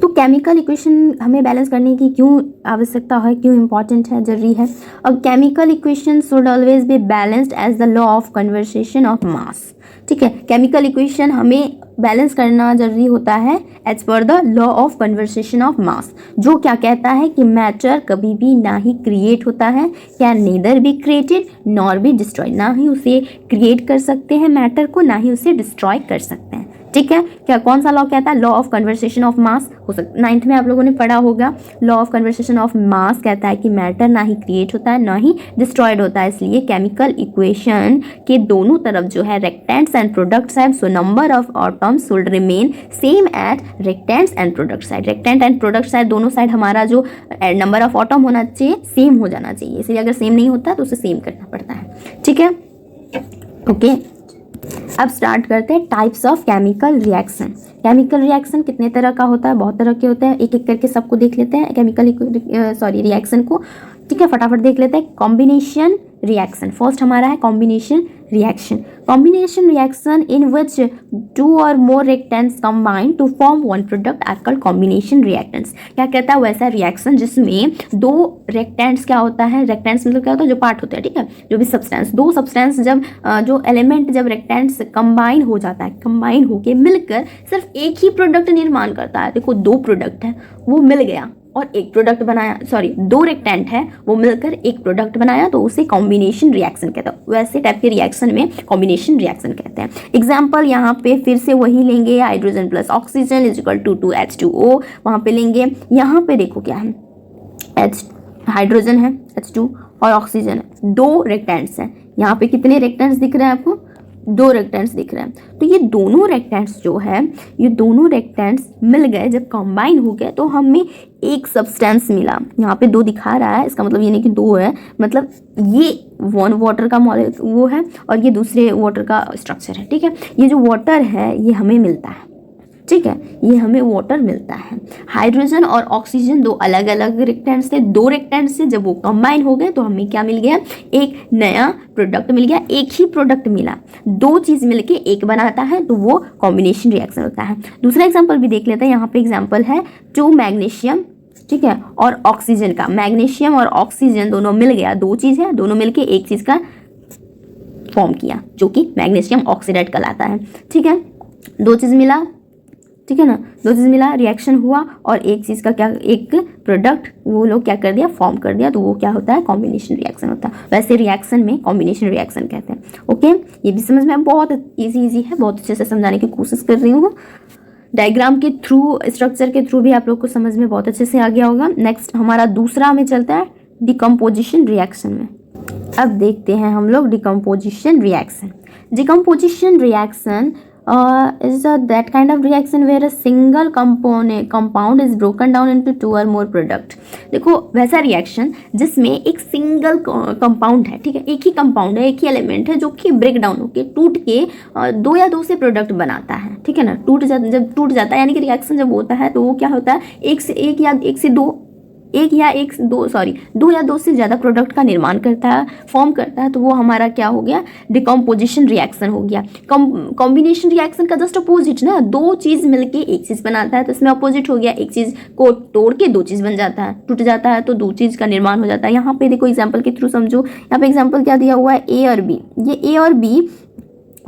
तो केमिकल इक्वेशन हमें बैलेंस करने की क्यों आवश्यकता है, क्यों इम्पॉर्टेंट है, जरूरी है। अब chemical equation should always be balanced as the law of conversation of mass, ठीक है। केमिकल इक्वेशन हमें बैलेंस करना जरूरी होता है as per the law of conversation of mass, जो क्या कहता है कि मैटर कभी भी ना ही क्रिएट होता है, क्या nether be created nor be destroyed, ना ही उसे क्रिएट कर सकते हैं मैटर को, ना ही उसे डिस्ट्रॉय कर सकते हैं, ठीक है। क्या कौन सा लॉ कहता है, लॉ ऑफ कन्वर्सेशन ऑफ मास। हो सकता 9th में आप लोगों ने पढ़ा होगा, लॉ ऑफ कन्वर्सेशन ऑफ मास कहता है कि मैटर ना ही क्रिएट होता है ना ही डिस्ट्रॉयड होता है। इसलिए केमिकल इक्वेशन के दोनों तरफ जो है reactants and product side, so number of atoms should remain same at reactants and product side. Reactant and product side दोनों साइड हमारा जो नंबर ऑफ एटम होना चाहिए सेम हो जाना चाहिए। इसलिए अगर सेम नहीं होता तो उसे सेम करना पड़ता है, ठीक है, ओके। अब स्टार्ट करते हैं types of chemical reaction. Chemical reaction कितने तरह का होता है, बहुत तरह के होते हैं। एक एक करके सबको देख लेते हैं केमिकल रिएक्शन को, ठीक है, फटाफट देख लेते हैं। कॉम्बिनेशन रिएक्शन, फर्स्ट हमारा है combination reaction. Combination reaction in which 2 or more reactants combine to form one product are called combination reactants। क्या कहता है, वैसा रिएक्शन जिसमें 2 reactants, क्या होता है reactants मतलब क्या होता है, जो पार्ट होते हैं, ठीक है, जो भी सब्सटेंस, 2 सब्सटेंस जब जो एलिमेंट जब reactants कंबाइन हो जाता है, कंबाइन होके मिलकर सिर्फ एक ही प्रोडक्ट निर्माण करता है। देखो 2 प्रोडक्ट है वो मिल गया और एक प्रोडक्ट बनाया, सॉरी 2 रेक्टेंट है वो मिलकर एक प्रोडक्ट बनाया, तो उसे कॉम्बिनेशन रिएक्शन कहते हैं। वैसे टाइप के रिएक्शन में कॉम्बिनेशन रिएक्शन कहते हैं। एग्जांपल यहाँ पे फिर से वही लेंगे, hydrogen plus oxygen is equal to H2O, वहाँ पे लेंगे। यहाँ पे देखो क्या है, हाइड्रोजन है H2 और ऑक्सीजन है, 2 रेक्टेंट्स हैं। यहाँ पे कितने रेक्टेंट्स दिख रहे हैं आपको, 2 रेक्टेंट्स दिख रहे हैं। तो ये दोनों रेक्टेंट्स जो है, ये दोनों रेक्टेंट्स मिल गए, जब कंबाइन हो गए तो हमें एक सब्सटेंस मिला। यहाँ पे 2 दिखा रहा है, इसका मतलब ये नहीं कि 2 है, मतलब ये 1 वाटर का वो है और ये दूसरे वाटर का स्ट्रक्चर है, ठीक है। ये जो वाटर है ये हमें मिलता है, ठीक है, ये हमें वाटर मिलता है। हाइड्रोजन और ऑक्सीजन 2 अलग अलग रेक्टेंट्स थे, 2 रेक्टेंट्स से जब वो कंबाइन हो गए तो हमें क्या मिल गया, एक नया प्रोडक्ट मिल गया। एक ही प्रोडक्ट मिला, 2 चीज़ मिलके एक बनाता है, तो वो कॉम्बिनेशन रिएक्शन होता है। दूसरा एग्जाम्पल भी देख लेते हैं। यहाँ पे एग्जाम्पल है 2 मैग्नीशियम, ठीक है, और ऑक्सीजन का। मैग्नीशियम और ऑक्सीजन दोनों मिल गया, 2 चीज़ है, दोनों मिलके एक चीज़ का फॉर्म किया जो कि मैग्नीशियम ऑक्सीडाइड कहलाता है, ठीक है। 2 चीज़ मिला, ठीक है ना, 2 चीज़ मिला, रिएक्शन हुआ और एक चीज़ का क्या, एक प्रोडक्ट वो लोग क्या कर दिया, फॉर्म कर दिया, तो वो क्या होता है, कॉम्बिनेशन रिएक्शन होता है। वैसे रिएक्शन में कॉम्बिनेशन रिएक्शन कहते हैं, ओके। ये भी समझ में बहुत इजी है, बहुत अच्छे से समझाने की कोशिश कर रही हूँ। डायग्राम के थ्रू, स्ट्रक्चर के थ्रू भी आप लोग को समझ में बहुत अच्छे से आ गया होगा। नेक्स्ट हमारा दूसरा में चलता है डिकम्पोजिशन रिएक्शन में। अब देखते हैं हम लोग decomposition reaction. Decomposition reaction is that kind of reaction where a single compound is broken down into 2 or more product। देखो वैसा रिएक्शन जिसमें एक सिंगल कंपाउंड है, ठीक है, एक ही कंपाउंड है, एक ही एलिमेंट है जो कि ब्रेक डाउन होके टूट के 2 या 2 से प्रोडक्ट बनाता है, ठीक है ना। जब टूट जाता है यानी कि रिएक्शन जब होता है तो वो क्या होता है, एक से 1 या 1 से 2 दो या दो से ज़्यादा प्रोडक्ट का निर्माण करता है, फॉर्म करता है, तो वो हमारा क्या हो गया, डिकम्पोजिशन रिएक्शन हो गया। कॉम्बिनेशन रिएक्शन का जस्ट अपोजिट ना, दो चीज़ मिलके एक चीज़ बनाता है, तो इसमें अपोजिट हो गया, एक चीज़ को तोड़ के दो चीज़ बन जाता है, टूट जाता है तो दो चीज़ का निर्माण हो जाता है। यहाँ पे देखो एग्जाम्पल के थ्रू समझो, यहाँ पे एग्जाम्पल क्या दिया हुआ है, ए और बी। ये ए और बी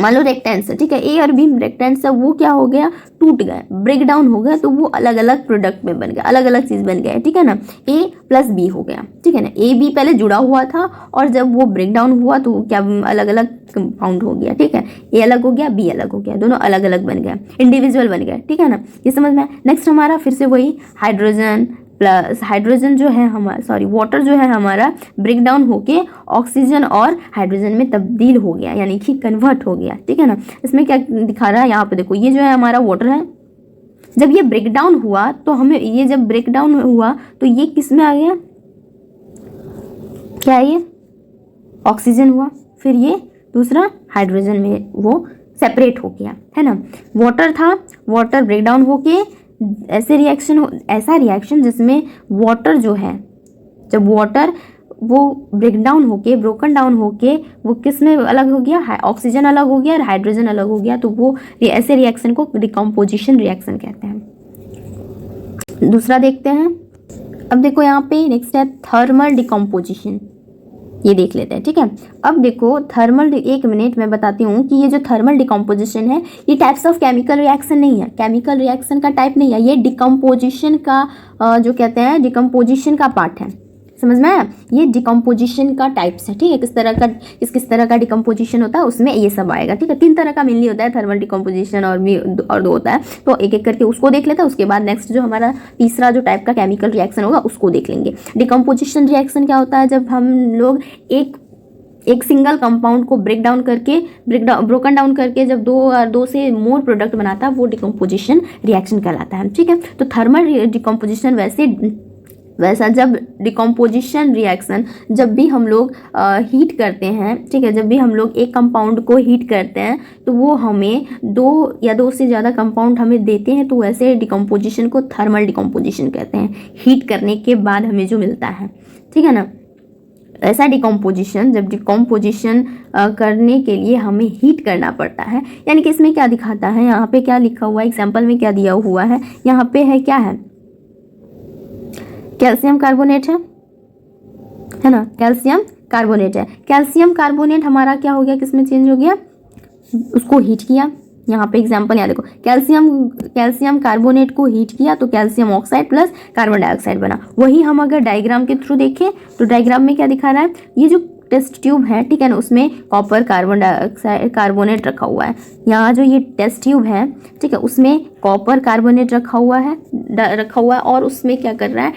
मान लो रेक्टेंस है, ठीक है, ए और बी रेक्टेंस है, वो क्या हो गया, टूट गए, ब्रेक डाउन हो गया, तो वो अलग अलग प्रोडक्ट में बन गया, अलग अलग चीज़ बन गया, ठीक है ना, ए प्लस बी हो गया, ठीक है ना। ए बी पहले जुड़ा हुआ था और जब वो ब्रेक डाउन हुआ तो क्या अलग अलग कंपाउंड हो गया, ठीक है, ए अलग हो गया, बी अलग हो गया, दोनों अलग अलग बन गए, इंडिविजुअल बन गए, ठीक है ना, ये समझ में। नेक्स्ट हमारा फिर से वही हाइड्रोजन प्लस हाइड्रोजन जो है हमारा वाटर जो है हमारा ब्रेक डाउन होके ऑक्सीजन और हाइड्रोजन में तब्दील हो गया, यानी कि कन्वर्ट हो गया, ठीक है ना। इसमें क्या दिखा रहा है, यहाँ पे देखो, ये जो है हमारा वाटर है, जब ये ब्रेक डाउन हुआ तो हमें ये जब ब्रेक डाउन हुआ तो ये किस में आ गया, क्या है ये, ऑक्सीजन हुआ, फिर ये दूसरा हाइड्रोजन में वो सेपरेट हो गया, है ना। वाटर था, वाटर ब्रेक डाउन होके ऐसा रिएक्शन जिसमें वाटर जो है, जब वाटर वो ब्रेक डाउन होके ब्रोकन डाउन होके वो किस में अलग हो गया, ऑक्सीजन अलग हो गया और हाइड्रोजन अलग हो गया, तो वो ऐसे रिएक्शन को डिकम्पोजिशन रिएक्शन कहते हैं। दूसरा देखते हैं, अब देखो यहाँ पे नेक्स्ट है थर्मल डिकम्पोजिशन, ये देख लेते हैं, ठीक है। अब देखो थर्मल, एक मिनट मैं बताती हूँ कि ये जो थर्मल डिकम्पोजिशन है ये टाइप्स ऑफ केमिकल रिएक्शन नहीं है, केमिकल रिएक्शन का टाइप नहीं है, ये डिकम्पोजिशन का जो कहते हैं डिकम्पोजिशन का पार्ट है, समझ में आया। ये डिकम्पोजिशन का टाइप्स है, ठीक है, किस तरह का डिकम्पोजिशन होता है उसमें ये सब आएगा, ठीक है। 3 तरह का मेनली होता है थर्मल डिकम्पोजिशन, और भी और 2 होता है, तो एक एक करके उसको देख लेते हैं। उसके बाद नेक्स्ट जो हमारा तीसरा जो टाइप का केमिकल रिएक्शन होगा उसको देख लेंगे। डिकम्पोजिशन रिएक्शन क्या होता है, जब हम लोग एक सिंगल कंपाउंड को ब्रोकन डाउन करके जब दो से मोर प्रोडक्ट बनाता है वो डिकम्पोजिशन रिएक्शन कहलाता है, ठीक है। तो थर्मल डिकम्पोजिशन वैसा जब डिकम्पोजिशन रिएक्शन जब भी हम लोग हीट करते हैं, ठीक है, जब भी हम लोग एक कंपाउंड को हीट करते हैं तो वो हमें 2 या 2 से ज़्यादा कंपाउंड हमें देते हैं, तो वैसे डिकम्पोजिशन को थर्मल डिकम्पोजिशन कहते हैं, हीट करने के बाद हमें जो मिलता है, ठीक है ना। ऐसा डिकम्पोजिशन, जब डिकम्पोजिशन करने के लिए हमें हीट करना पड़ता है, यानी कि इसमें क्या दिखाता है, यहाँ पे क्या लिखा हुआ है, एग्जाम्पल में क्या दिया हुआ है, यहाँ पे है क्या है, कैल्शियम कार्बोनेट है ना, कैल्शियम कार्बोनेट है। कैल्शियम कार्बोनेट हमारा क्या हो गया, किसमें चेंज हो गया, उसको हीट किया। यहाँ पे एग्जांपल यहाँ देखो, कैल्शियम कार्बोनेट को हीट किया तो calcium oxide plus carbon dioxide बना। वही हम अगर डायग्राम के थ्रू देखें तो डायग्राम में क्या दिखा रहा है, ये जो टेस्ट ट्यूब है, ठीक है ना, उसमें कॉपर कार्बन डाइऑक्साइड कार्बोनेट रखा हुआ है। यहाँ जो ये टेस्ट ट्यूब है, ठीक है, उसमें कॉपर कार्बोनेट रखा हुआ है और उसमें क्या कर रहा है,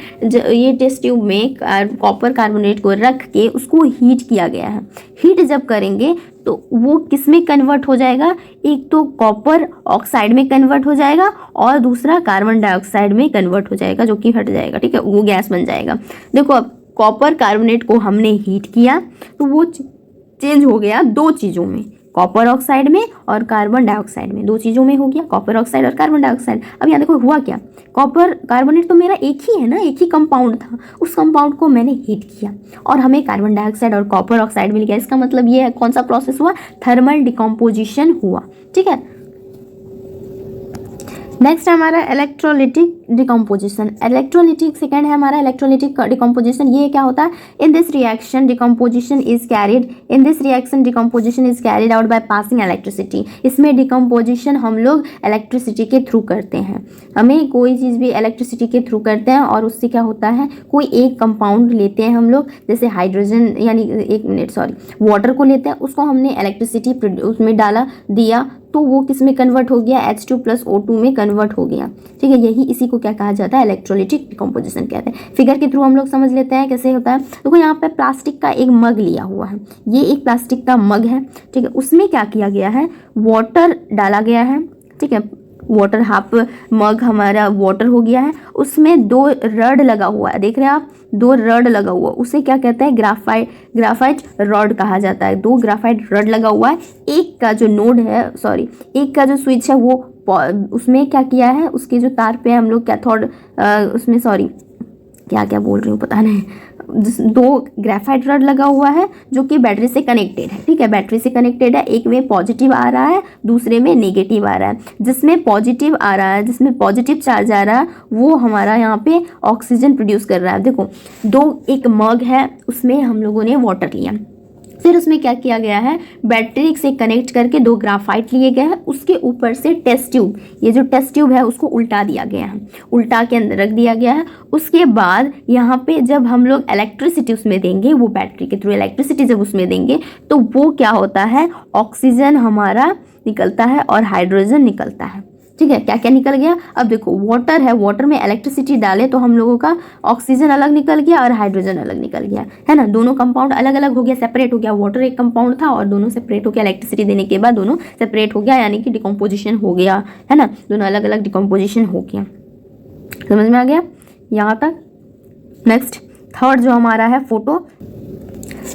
ये टेस्ट ट्यूब में कॉपर कार्बोनेट को रख के उसको हीट किया गया है। हीट जब करेंगे तो वो किस में कन्वर्ट हो जाएगा, एक तो कॉपर ऑक्साइड में कन्वर्ट हो जाएगा और दूसरा कार्बन डाइऑक्साइड में कन्वर्ट हो जाएगा, जो कि हट जाएगा, ठीक है, वो गैस बन जाएगा। देखो अब कॉपर कार्बोनेट को हमने हीट किया तो वो चेंज हो गया 2 चीज़ों में, कॉपर ऑक्साइड में और कार्बन डाइऑक्साइड में, 2 चीज़ों में हो गया, कॉपर ऑक्साइड और कार्बन डाइऑक्साइड। अब यहाँ देखो हुआ क्या, कॉपर कार्बोनेट तो मेरा एक ही है ना, एक ही कंपाउंड था, उस कंपाउंड को मैंने हीट किया और हमें कार्बन डाइऑक्साइड और कॉपर ऑक्साइड मिल गया। इसका मतलब ये है कौन सा प्रोसेस हुआ, थर्मल डिकम्पोजिशन हुआ, ठीक है। नेक्स्ट है हमारा इलेक्ट्रोलिटिक डिकम्पोजिशन। इलेक्ट्रोलिटिक सेकंड है हमारा इलेक्ट्रोलिटिक डिकम्पोजिशन। ये क्या होता है, in this reaction decomposition is carried out by passing electricity. इसमें डिकम्पोजिशन हम लोग इलेक्ट्रिसिटी के थ्रू करते हैं, हमें कोई चीज़ भी इलेक्ट्रिसिटी के थ्रू करते हैं और उससे क्या होता है, कोई एक कंपाउंड लेते हैं हम लोग, जैसे हाइड्रोजन यानी वाटर को लेते हैं, उसको हमने इलेक्ट्रिसिटी उसमें दिया तो वो किस में कन्वर्ट हो गया, H2 + O2 में कन्वर्ट हो गया, ठीक है। यही इसी को क्या कहा जाता है, इलेक्ट्रोलिटिक डिकम्पोजिशन कहते हैं। फिगर के थ्रू हम लोग समझ लेते हैं कैसे होता है। देखो यहाँ पे प्लास्टिक का एक मग लिया हुआ है, ये एक प्लास्टिक का मग है, ठीक है, उसमें क्या किया गया है, वाटर डाला गया है, ठीक है, वाटर हाफ मग हमारा वाटर हो गया है, उसमें 2 रड लगा हुआ है, देख रहे हैं आप, 2 रड लगा हुआ, उसे क्या कहते हैं, ग्राफाइट रॉड कहा जाता है। 2 ग्राफाइट रड लगा हुआ है, एक का जो नोड है एक का जो स्विच है वो उसमें क्या किया है, उसके जो तार पे हम लोग कैथोड उसमें क्या क्या बोल रही हूँ पता नहीं, 2 ग्रेफाइट रॉड लगा हुआ है जो कि बैटरी से कनेक्टेड है, ठीक है, बैटरी से कनेक्टेड है। एक में पॉजिटिव आ रहा है, दूसरे में नेगेटिव आ रहा है। जिसमें पॉजिटिव आ रहा है, जिसमें पॉजिटिव चार्ज आ रहा है, वो हमारा यहाँ पे ऑक्सीजन प्रोड्यूस कर रहा है। देखो एक मग है, उसमें हम लोगों ने वाटर लिया, फिर उसमें क्या किया गया है, बैटरी से कनेक्ट करके 2 ग्राफाइट लिए गए हैं, उसके ऊपर से टेस्ट ट्यूब, ये जो टेस्ट ट्यूब है उसको उल्टा दिया गया है, उल्टा के अंदर रख दिया गया है। उसके बाद यहाँ पे जब हम लोग इलेक्ट्रिसिटी उसमें देंगे, वो बैटरी के थ्रू इलेक्ट्रिसिटी जब उसमें देंगे तो वो क्या होता है, ऑक्सीजन हमारा निकलता है और हाइड्रोजन निकलता है, ठीक है। क्या क्या निकल गया, अब देखो वाटर है, वाटर में इलेक्ट्रिसिटी डाले तो हम लोगों का ऑक्सीजन अलग निकल गया और हाइड्रोजन अलग निकल गया, है ना। दोनों कंपाउंड अलग अलग हो गया, सेपरेट हो गया। वाटर एक कंपाउंड था और दोनों सेपरेट हो गया, इलेक्ट्रिसिटी देने के बाद दोनों सेपरेट हो गया, यानी कि डिकम्पोजिशन हो गया, है ना, दोनों अलग अलग डिकम्पोजिशन हो गया। समझ में आ गया यहाँ तक। नेक्स्ट थर्ड जो हमारा है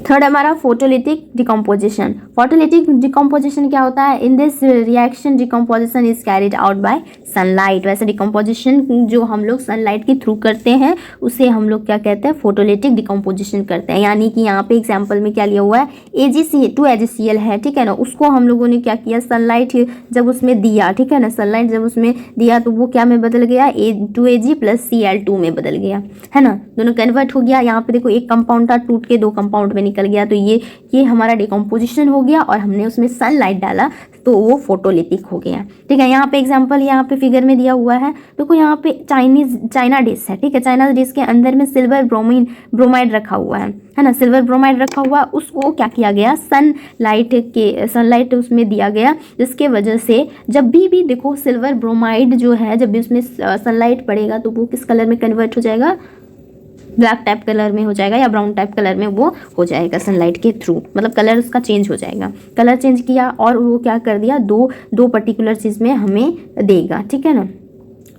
थर्ड हमारा फोटोलिटिक डिकम्पोजिशन। फोटोलिटिक डिकम्पोजिशन क्या होता है, in this reaction decomposition is carried out by sunlight. वैसे डिकम्पोजिशन जो हम लोग सनलाइट के थ्रू करते हैं उसे हम लोग क्या कहते हैं, फोटोलिटिक डिकम्पोजिशन करते हैं। यानी कि यहाँ पे एग्जाम्पल में क्या लिया हुआ है, AgCl है, ठीक है ना, उसको हम लोगों ने क्या किया, सनलाइट जब उसमें दिया, ठीक है ना, सनलाइट जब उसमें दिया तो वो क्या में बदल गया, A2Ag + Cl2 में बदल गया, है ना, दोनों कन्वर्ट हो गया। यहाँ पे देखो एक कंपाउंड था, टूट के 2 कंपाउंड में निकल गया, तो ये हमारा डिकम्पोजिशन हो गया और हमने उसमें सनलाइट डाला तो वो फोटोलिटिक हो गया, ठीक है। यहाँ पे एग्जांपल यहाँ पे फिगर में दिया हुआ है, देखो यहाँ पे चाइना डिश है, ठीक है, चाइना डिश के अंदर में सिल्वर ब्रोमाइड रखा हुआ है ना, सिल्वर ब्रोमाइड रखा हुआ, उसको क्या किया गया, सनलाइट उसमें दिया गया, जिसके वजह से जब भी देखो सिल्वर ब्रोमाइड जो है, जब भी उसमें सनलाइट पड़ेगा तो वो किस कलर में कन्वर्ट हो जाएगा, ब्लैक टाइप कलर में हो जाएगा या ब्राउन टाइप कलर में वो हो जाएगा सनलाइट के थ्रू, मतलब कलर उसका चेंज हो जाएगा। कलर चेंज किया और वो क्या कर दिया, दो पर्टिकुलर चीज़ में हमें देगा, ठीक है ना,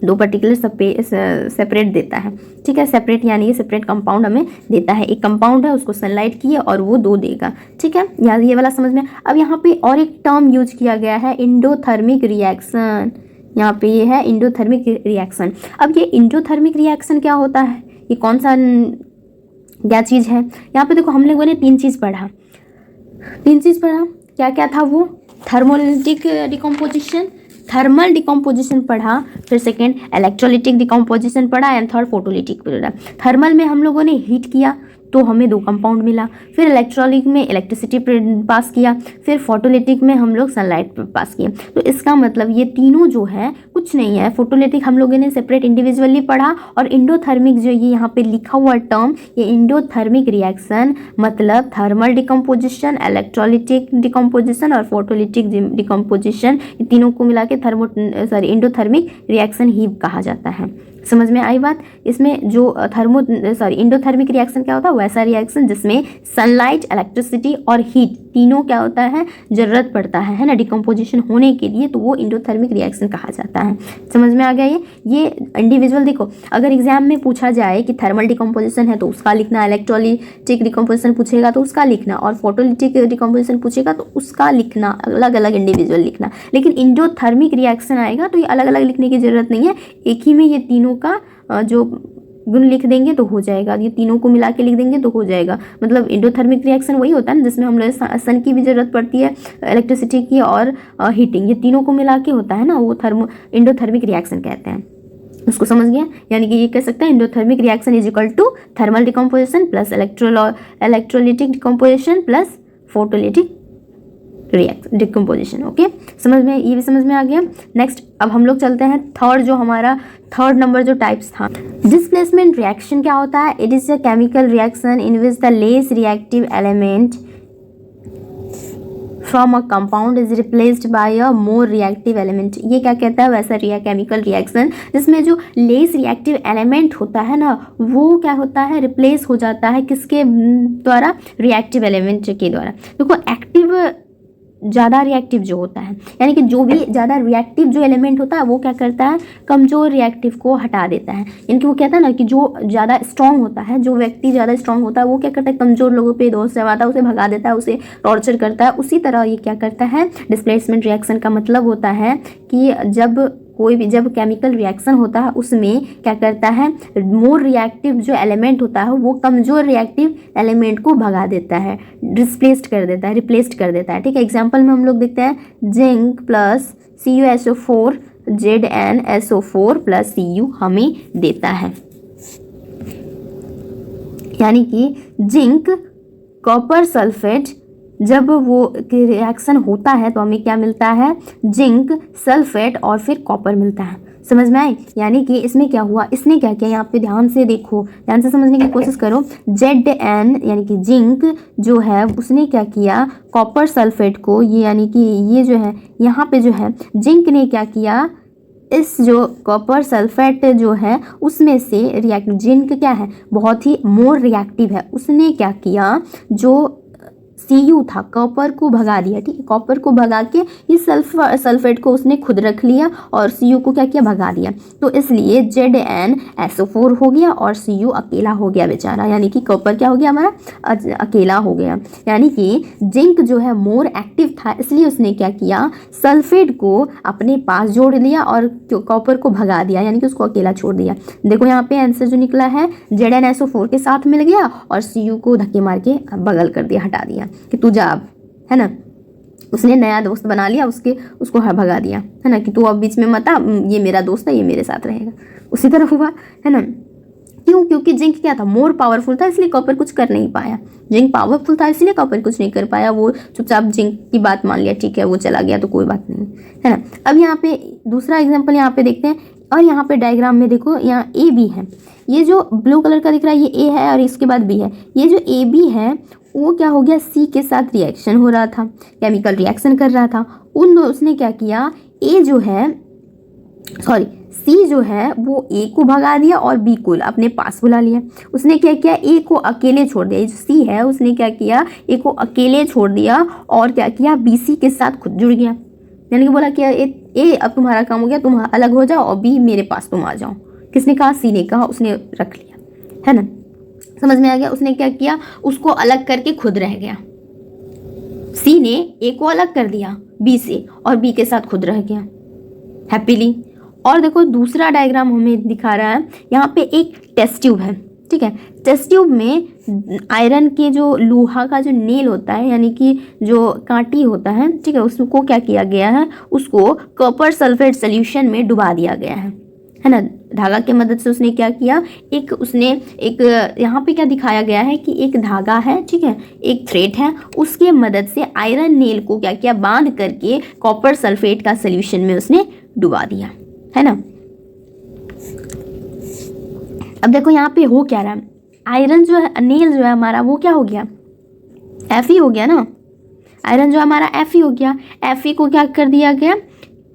2 पर्टिकुलर सेपरेट देता है, ठीक है, सेपरेट यानी ये सेपरेट कंपाउंड हमें देता है। एक कंपाउंड है उसको सनलाइट किए और वो 2 देगा, ठीक है, यार ये वाला समझ में। अब यहाँ पे और एक टर्म यूज किया गया है, एंडोथर्मिक रिएक्शन। यहाँ पे ये है एंडोथर्मिक रिएक्शन। अब ये एंडोथर्मिक रिएक्शन क्या होता है, ये कौन सा क्या चीज़ है, यहाँ पे देखो हम लोगों ने 3 चीज़ पढ़ा, क्या क्या था वो, थर्मोलिटिक डिकम्पोजिशन, थर्मल डिकम्पोजिशन पढ़ा, फिर सेकेंड इलेक्ट्रोलिटिक डिकम्पोजिशन पढ़ा एंड थर्ड फोटोलिटिक पढ़ा। थर्मल में हम लोगों ने हीट किया तो हमें 2 कंपाउंड मिला, फिर इलेक्ट्रोलिक में इलेक्ट्रिसिटी पास किया, फिर फोटोलिटिक में हम लोग सनलाइट पास किए। तो इसका मतलब ये तीनों जो है कुछ नहीं है, फोटोलिटिक हम लोगों ने सेपरेट इंडिविजुअली पढ़ा और इंडोथर्मिक जो ये यहाँ पे लिखा हुआ टर्म, ये इंडोथर्मिक रिएक्शन मतलब थर्मल डिकम्पोजिशन, इलेक्ट्रोलिटिक डिकम्पोजिशन और फोटोलिटिक डिकम्पोजिशन, ये तीनों को मिला के इंडोथर्मिक रिएक्शन ही कहा जाता है। समझ में आई बात। इसमें जो इंडोथर्मिक रिएक्शन क्या होता है, वैसा रिएक्शन जिसमें सनलाइट, इलेक्ट्रिसिटी और हीट तीनों क्या होता है, जरूरत पड़ता है ना, डिकम्पोजिशन होने के लिए, तो वो इंडोथर्मिक रिएक्शन कहा जाता है। समझ में आ गया ये इंडिविजुअल। देखो अगर एग्जाम में पूछा जाए कि थर्मल डिकम्पोजिशन है तो उसका लिखना, इलेक्ट्रोलिटिक डिकम्पोजिशन पूछेगा तो उसका लिखना, और फोटोलिटिक डिकम्पोजिशन पूछेगा तो उसका लिखना, अलग अलग इंडिविजुअल लिखना। लेकिन इंडोथर्मिक रिएक्शन आएगा तो ये अलग अलग लिखने की जरूरत नहीं है, एक ही में ये तीनों का जो गुण लिख देंगे तो हो जाएगा, ये तीनों को मिला के लिख देंगे तो हो जाएगा। मतलब इंडोथर्मिक रिएक्शन वही होता है ना जिसमें हम लोग सन की भी ज़रूरत पड़ती है, इलेक्ट्रिसिटी की और हीटिंग, ये तीनों को मिला के होता है ना, वो इंडोथर्मिक रिएक्शन कहते हैं। उसको समझ गया, यानी कि ये कह सकते हैं endothermic reaction is equal to thermal decomposition plus electrolytic decomposition plus photolytic decomposition. Okay, समझ में, ये भी समझ में आ गया। नेक्स्ट अब हम लोग चलते हैं थर्ड नंबर जो टाइप्स था, डिस्प्लेसमेंट रिएक्शन क्या होता है, it is a chemical reaction in which the less reactive element from a compound is replaced by a more reactive element. ये क्या कहता है, वैसा केमिकल रिएक्शन जिसमें जो लेस रिएक्टिव एलिमेंट होता है ना, वो क्या होता है, रिप्लेस हो जाता है किसके द्वारा, रिएक्टिव एलिमेंट के द्वारा। देखो एक्टिव ज़्यादा रिएक्टिव जो होता है, यानी कि जो भी ज़्यादा रिएक्टिव जो एलिमेंट होता है वो क्या करता है, कमज़ोर रिएक्टिव को हटा देता है। यानी कि वो कहता है ना कि जो ज़्यादा स्ट्रॉन्ग होता है, जो व्यक्ति ज़्यादा स्ट्रॉन्ग होता है वो क्या करता है, कमज़ोर लोगों पे दोष जमाता है, उसे भगा देता है, उसे टॉर्चर करता है। उसी तरह ये क्या करता है, डिस्प्लेसमेंट रिएक्शन का मतलब होता है कि जब कोई भी जब केमिकल रिएक्शन होता है उसमें क्या करता है, मोर रिएक्टिव जो एलिमेंट होता है वो कमज़ोर रिएक्टिव एलिमेंट को भगा देता है, रिप्लेस्ड कर देता है। ठीक है, एग्जाम्पल में हम लोग देखते हैं zinc plus CuSO4 ZnSO4 plus Cu हमें देता है, यानी कि जिंक कॉपर सल्फेट जब वो रिएक्शन होता है तो हमें क्या मिलता है, जिंक सल्फेट और फिर कॉपर मिलता है। समझ में आई? यानी कि इसमें क्या हुआ, इसने क्या किया, यहाँ पे ध्यान से देखो, ध्यान से समझने की कोशिश करो। Zn यानी कि जिंक जो है उसने क्या किया, कॉपर सल्फेट को, ये यानी कि ये जो है यहाँ पे जो है जिंक ने क्या किया, इस जो कॉपर सल्फेट जो है उसमें से रिएक्ट, जिंक क्या है, बहुत ही मोर रिएक्टिव है, उसने क्या किया, जो Cu था कॉपर को भगा दिया। ठीक है, कॉपर को भगा के इस सल्फेट को उसने खुद रख लिया और Cu को क्या किया, भगा दिया। तो इसलिए ZnSO4 हो गया और Cu अकेला हो गया बेचारा, यानी कि कॉपर क्या हो गया, हमारा अकेला हो गया। यानी कि जिंक जो है मोर एक्टिव था, इसलिए उसने क्या किया, सल्फेट को अपने पास जोड़ लिया और कॉपर को भगा दिया, यानी कि उसको अकेला छोड़ दिया। देखो यहाँ पे आंसर जो निकला है ZnSO4 के साथ मिल गया और Cu को धक्के मार के बगल कर दिया, हटा दिया कि तू जा अब, है ना। उसने नया दोस्त बना लिया, उसको भगा दिया, है ना, कि तू अब बीच में मत आ, ये मेरा दोस्त है, ये मेरे साथ रहेगा। उसी तरह हुआ, है ना। क्यों? क्योंकि जिंक क्या था, मोर पावरफुल था, इसलिए कॉपर कुछ कर नहीं पाया। जिंक पावरफुल था इसलिए कॉपर कुछ नहीं कर पाया, वो चुपचाप जिंक की बात मान लिया, ठीक है वो चला गया तो कोई बात नहीं, है ना। अब यहाँ पे दूसरा एग्जाम्पल यहाँ पे देखते हैं, और यहाँ पे डायग्राम में देखो, यहाँ AB है, ये जो ब्लू कलर का दिख रहा है ये A है और इसके बाद B है। ये जो AB है वो क्या हो गया, C के साथ रिएक्शन हो रहा था, केमिकल रिएक्शन कर रहा था। उसने क्या किया, C जो है वो A को भगा दिया और B को अपने पास बुला लिया। उसने क्या किया, A को अकेले छोड़ दिया। जो C है उसने क्या किया, A को अकेले छोड़ दिया और क्या किया, BC के साथ खुद जुड़ गया। यानी कि बोला कि A अब तुम्हारा काम हो गया, तुम अलग हो जाओ और B मेरे पास तुम आ जाओ। किसने कहा, C ने कहा, उसने रख लिया, है ना। समझ में आ गया? उसने क्या किया, उसको अलग करके खुद रह गया। C ने A को अलग कर दिया B से और B के साथ खुद रह गया हैप्पीली। और देखो दूसरा डायग्राम हमें दिखा रहा है, यहाँ पे एक टेस्ट ट्यूब है, ठीक है। टेस्ट ट्यूब में आयरन के जो लोहा का जो नेल होता है, यानी कि जो कांटी होता है, ठीक है, उसको क्या किया गया है, उसको कॉपर सल्फेट सोल्यूशन में डुबा दिया गया है ना। धागा की मदद से उसने क्या किया, उसने यहाँ पे क्या दिखाया गया है कि एक धागा है, ठीक है, एक थ्रेड है, उसके मदद से आयरन नेल को क्या किया, बांध करके कॉपर सल्फेट का सोल्यूशन में उसने डुबा दिया, है ना। अब देखो यहाँ पे हो क्या रहा है, आयरन जो है, नेल जो है हमारा वो क्या हो गया, Fe हो गया ना। आयरन जो हमारा Fe हो गया, Fe को क्या कर दिया गया,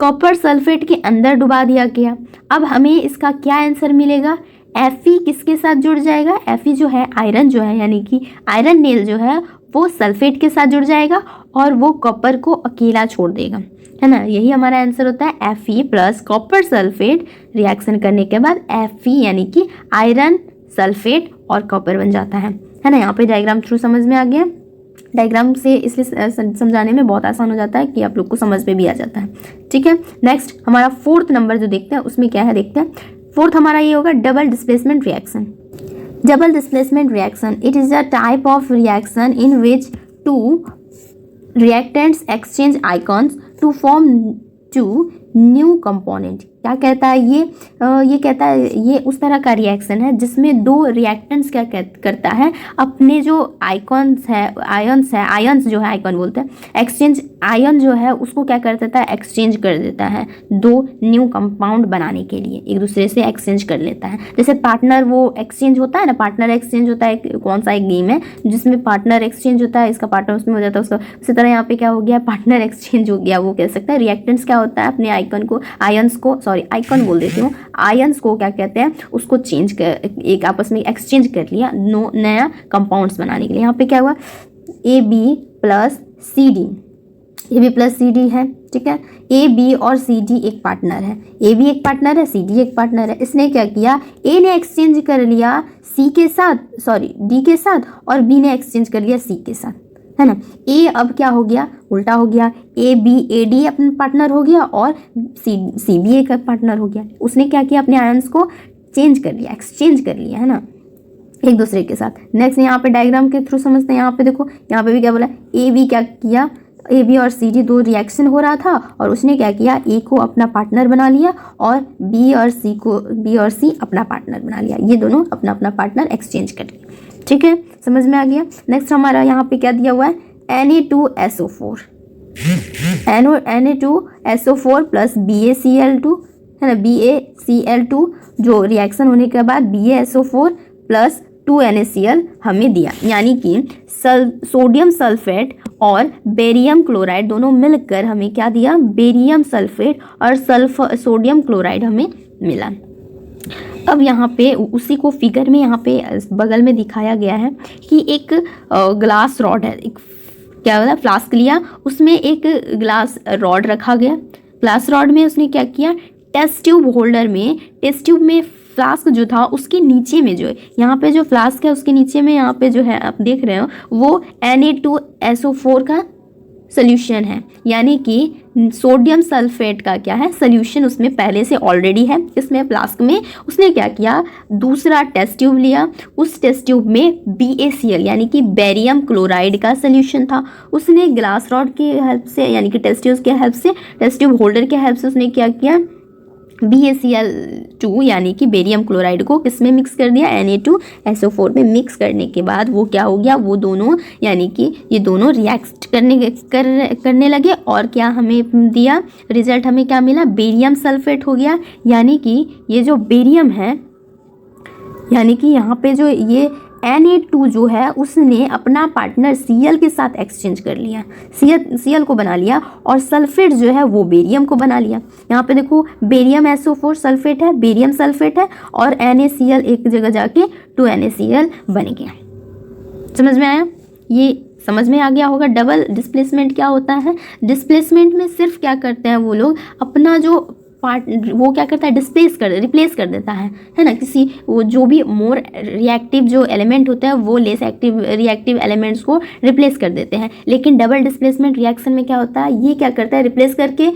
कॉपर सल्फेट के अंदर डुबा दिया गया। अब हमें इसका क्या आंसर मिलेगा, Fe किसके साथ जुड़ जाएगा, Fe जो है आयरन जो है, यानी कि आयरन नेल जो है वो सल्फेट के साथ जुड़ जाएगा और वो कॉपर को अकेला छोड़ देगा, है ना। यही हमारा आंसर होता है, Fe plus copper sulphate reaction करने के बाद Fe यानी कि आयरन सल्फेट और कॉपर बन जाता है ना। यहाँ पे डायग्राम थ्रू समझ में आ गया। डायग्राम से इसलिए समझाने में बहुत आसान हो जाता है कि आप लोग को समझ में भी आ जाता है, ठीक है। नेक्स्ट हमारा 4th नंबर जो देखते हैं उसमें क्या है, देखते हैं। 4th हमारा ये होगा double displacement reaction. Double displacement reaction, it is a type of reaction in which two reactants exchange icons to form two new component. क्या कहता है ये कहता है ये उस तरह का रिएक्शन है जिसमें दो रिएक्टेंट्स क्या करता है, अपने जो आइकॉन्स जो है आइकॉन बोलते हैं, एक्सचेंज आयन जो है उसको क्या कर देता है, एक्सचेंज कर देता है, दो न्यू कंपाउंड बनाने के लिए एक दूसरे से एक्सचेंज कर लेता है। जैसे पार्टनर वो एक्सचेंज होता है ना, पार्टनर एक्सचेंज होता है, कौन सा एक गेम है जिसमें पार्टनर एक्सचेंज होता है, इसका पार्टनर उसमें हो जाता है उसका, उसी तरह यहाँ पे क्या हो गया, पार्टनर एक्सचेंज हो गया। वो कह सकता है रिएक्टेंट्स क्या होता है, अपने आयंस को क्या कहते हैं, उसको चेंज कर, एक आपस में एक्सचेंज कर लिया नया कंपाउंड्स बनाने के लिए। यहाँ पे क्या हुआ, AB प्लस CD है, ठीक है। AB और CD एक पार्टनर है, AB एक पार्टनर है, CD एक पार्टनर है। इसने क्या किया, A ने एक्सचेंज कर लिया D के साथ और B ने एक्सचेंज कर लिया C के साथ, है ना। ए अब क्या हो गया, उल्टा हो गया, ए बी ए डी अपना पार्टनर हो गया और सी बी ए का पार्टनर हो गया। उसने क्या किया, अपने आयंस को चेंज कर लिया, एक्सचेंज कर लिया, है ना, एक दूसरे के साथ। नेक्स्ट यहाँ पे डायग्राम के थ्रू समझते हैं। यहाँ पे देखो, यहाँ पे भी क्या बोला, ए बी क्या किया, ए बी और सी डी दो रिएक्शन हो रहा था और उसने क्या किया, ए को अपना पार्टनर बना लिया और बी और सी अपना पार्टनर बना लिया। ये दोनों अपना अपना पार्टनर एक्सचेंज कर लिया। ठीक है, समझ में आ गया। नेक्स्ट हमारा यहाँ पे क्या दिया हुआ है, Na2SO4 Na2SO4 प्लस BaCl2, है ना, BaCl2 जो रिएक्शन होने के बाद BaSO4 प्लस 2NaCl हमें दिया, यानी कि सोडियम सल्फेट और बेरियम क्लोराइड दोनों मिलकर हमें क्या दिया, बेरियम सल्फेट और सोडियम क्लोराइड हमें मिला। अब यहाँ पे उसी को फिगर में यहाँ पे बगल में दिखाया गया है कि एक ग्लास रॉड है, एक क्या होता है, फ्लास्क लिया, उसमें एक ग्लास रॉड रखा गया। ग्लास रॉड में उसने क्या किया, टेस्ट ट्यूब होल्डर में, टेस्ट ट्यूब में फ्लास्क जो था उसके नीचे में जो है, यहाँ पे जो फ्लास्क है उसके नीचे में यहाँ पे जो है आप देख रहे हो वो Na2SO4 का सोल्यूशन है, यानी कि सोडियम सल्फेट का क्या है, सोल्यूशन उसमें पहले से ऑलरेडी है इसमें फ्लास्क में। उसने क्या किया, दूसरा टेस्ट ट्यूब लिया, उस टेस्ट ट्यूब में BaCl यानी कि बेरियम क्लोराइड का सोल्यूशन था। उसने ग्लास रॉड की हेल्प से, यानी कि टेस्ट ट्यूब के हेल्प से, टेस्ट ट्यूब होल्डर के हेल्प से उसने क्या किया, BaCl2 यानी कि बेरियम क्लोराइड को किस में मिक्स कर दिया, Na2SO4 में मिक्स करने के बाद वो क्या हो गया, वो दोनों यानी कि ये दोनों रिएक्ट करने लगे और क्या हमें दिया, रिजल्ट हमें क्या मिला, बेरियम सल्फेट हो गया। यानी कि ये जो बेरियम है, यानी कि यहाँ पे जो ये Na2 जो है उसने अपना पार्टनर Cl के साथ एक्सचेंज कर लिया, Cl को बना लिया और सल्फेट जो है वो बेरियम को बना लिया। यहाँ पे देखो बेरियम SO4 सल्फेट है, बेरियम सल्फेट है और NaCl एक जगह जाके 2NaCl बन गया। समझ में आया, ये समझ में आ गया होगा। डबल डिस्प्लेसमेंट क्या होता है, डिस्प्लेसमेंट में सिर्फ क्या करते हैं वो लोग, अपना जो पार्ट वो क्या करता है, रिप्लेस कर देता है ना, किसी वो जो भी मोर रिएक्टिव जो एलिमेंट होता है वो लेस एक्टिव रिएक्टिव एलिमेंट्स को रिप्लेस कर देते हैं। लेकिन डबल डिस्प्लेसमेंट रिएक्शन में क्या होता है, ये क्या करता है, रिप्लेस करके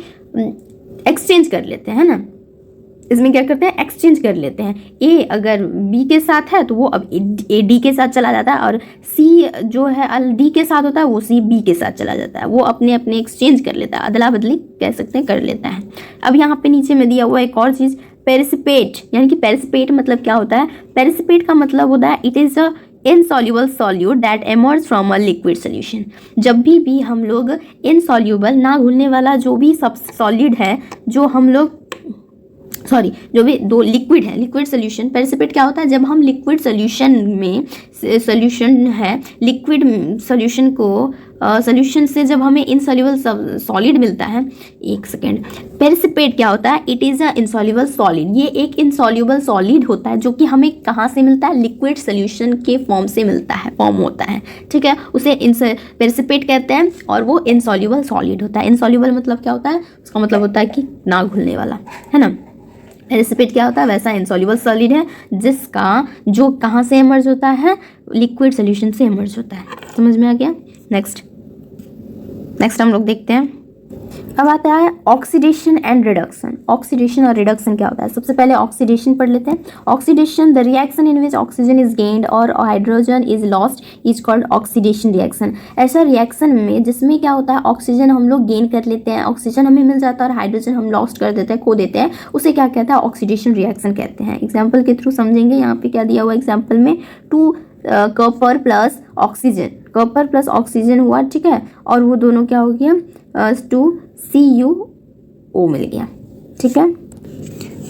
एक्सचेंज कर लेते हैं ना, इसमें क्या करते हैं, एक्सचेंज कर लेते हैं। ए अगर बी के साथ है तो वो अब ए डी के साथ चला जाता है और सी जो है डी के साथ होता है वो सी बी के साथ चला जाता है, वो अपने अपने एक्सचेंज कर लेता है, अदला बदली कह सकते हैं कर लेता है। अब यहाँ पे नीचे में दिया हुआ एक और चीज़, पेरिसिपेट, यानी कि पेरिसिपेट मतलब क्या होता है, पेरिसिपेट का मतलब होता है it is a insoluble solute that emerge from a liquid solution. जब भी हम लोग इनसॉल्यूबल, ना घुलने वाला जो भी सब सॉलिड है, जो हम लोग जो भी दो लिक्विड है, लिक्विड सोल्यूशन, पेरिसिपेट क्या होता है, जब हम लिक्विड सोल्यूशन में सोल्यूशन है, लिक्विड सोल्यूशन को सोल्यूशन से जब हमें इनसॉल्यूबल सॉलिड मिलता है, एक सेकेंड, पेरिसिपेट क्या होता है, it is a insoluble solid. ये एक इनसॉल्यूबल सॉलिड होता है जो कि हमें कहाँ से मिलता है, लिक्विड सोल्यूशन के फॉर्म से मिलता है, फॉर्म होता है, ठीक है, उसे पेरिसिपेट कहते हैं और वो इनसॉल्यूबल सॉलिड होता है। इनसॉल्यूबल मतलब क्या होता है, उसका मतलब होता है कि ना घुलने वाला, है ना। पेरिसिपेट क्या होता है, वैसा इनसॉल्यूबल सॉलिड है जिसका जो कहाँ से इमर्ज होता है, लिक्विड सोल्यूशन से इमर्ज होता है। समझ में आ गया। नेक्स्ट हम लोग देखते हैं, अब आता है ऑक्सीडेशन एंड रिडक्शन। ऑक्सीडेशन और रिडक्शन क्या होता है, सबसे पहले ऑक्सीडेशन पढ़ लेते हैं। Oxidation, the reaction in which oxygen is gained और hydrogen is lost is called oxidation reaction. ऐसा रिएक्शन में जिसमें क्या होता है, ऑक्सीजन हम लोग गेन कर लेते हैं, ऑक्सीजन हमें मिल जाता है और हाइड्रोजन हम लॉस्ट कर देते हैं, खो देते हैं, उसे क्या कहते हैं, ऑक्सीडेशन रिएक्शन कहते हैं। एग्जाम्पल के थ्रू समझेंगे। यहाँ पे क्या दिया हुआ एग्जाम्पल में, 2 copper plus oxygen, copper plus oxygen हुआ, ठीक है, और वो दोनों क्या हो गया, 2CuO मिल गया, ठीक है।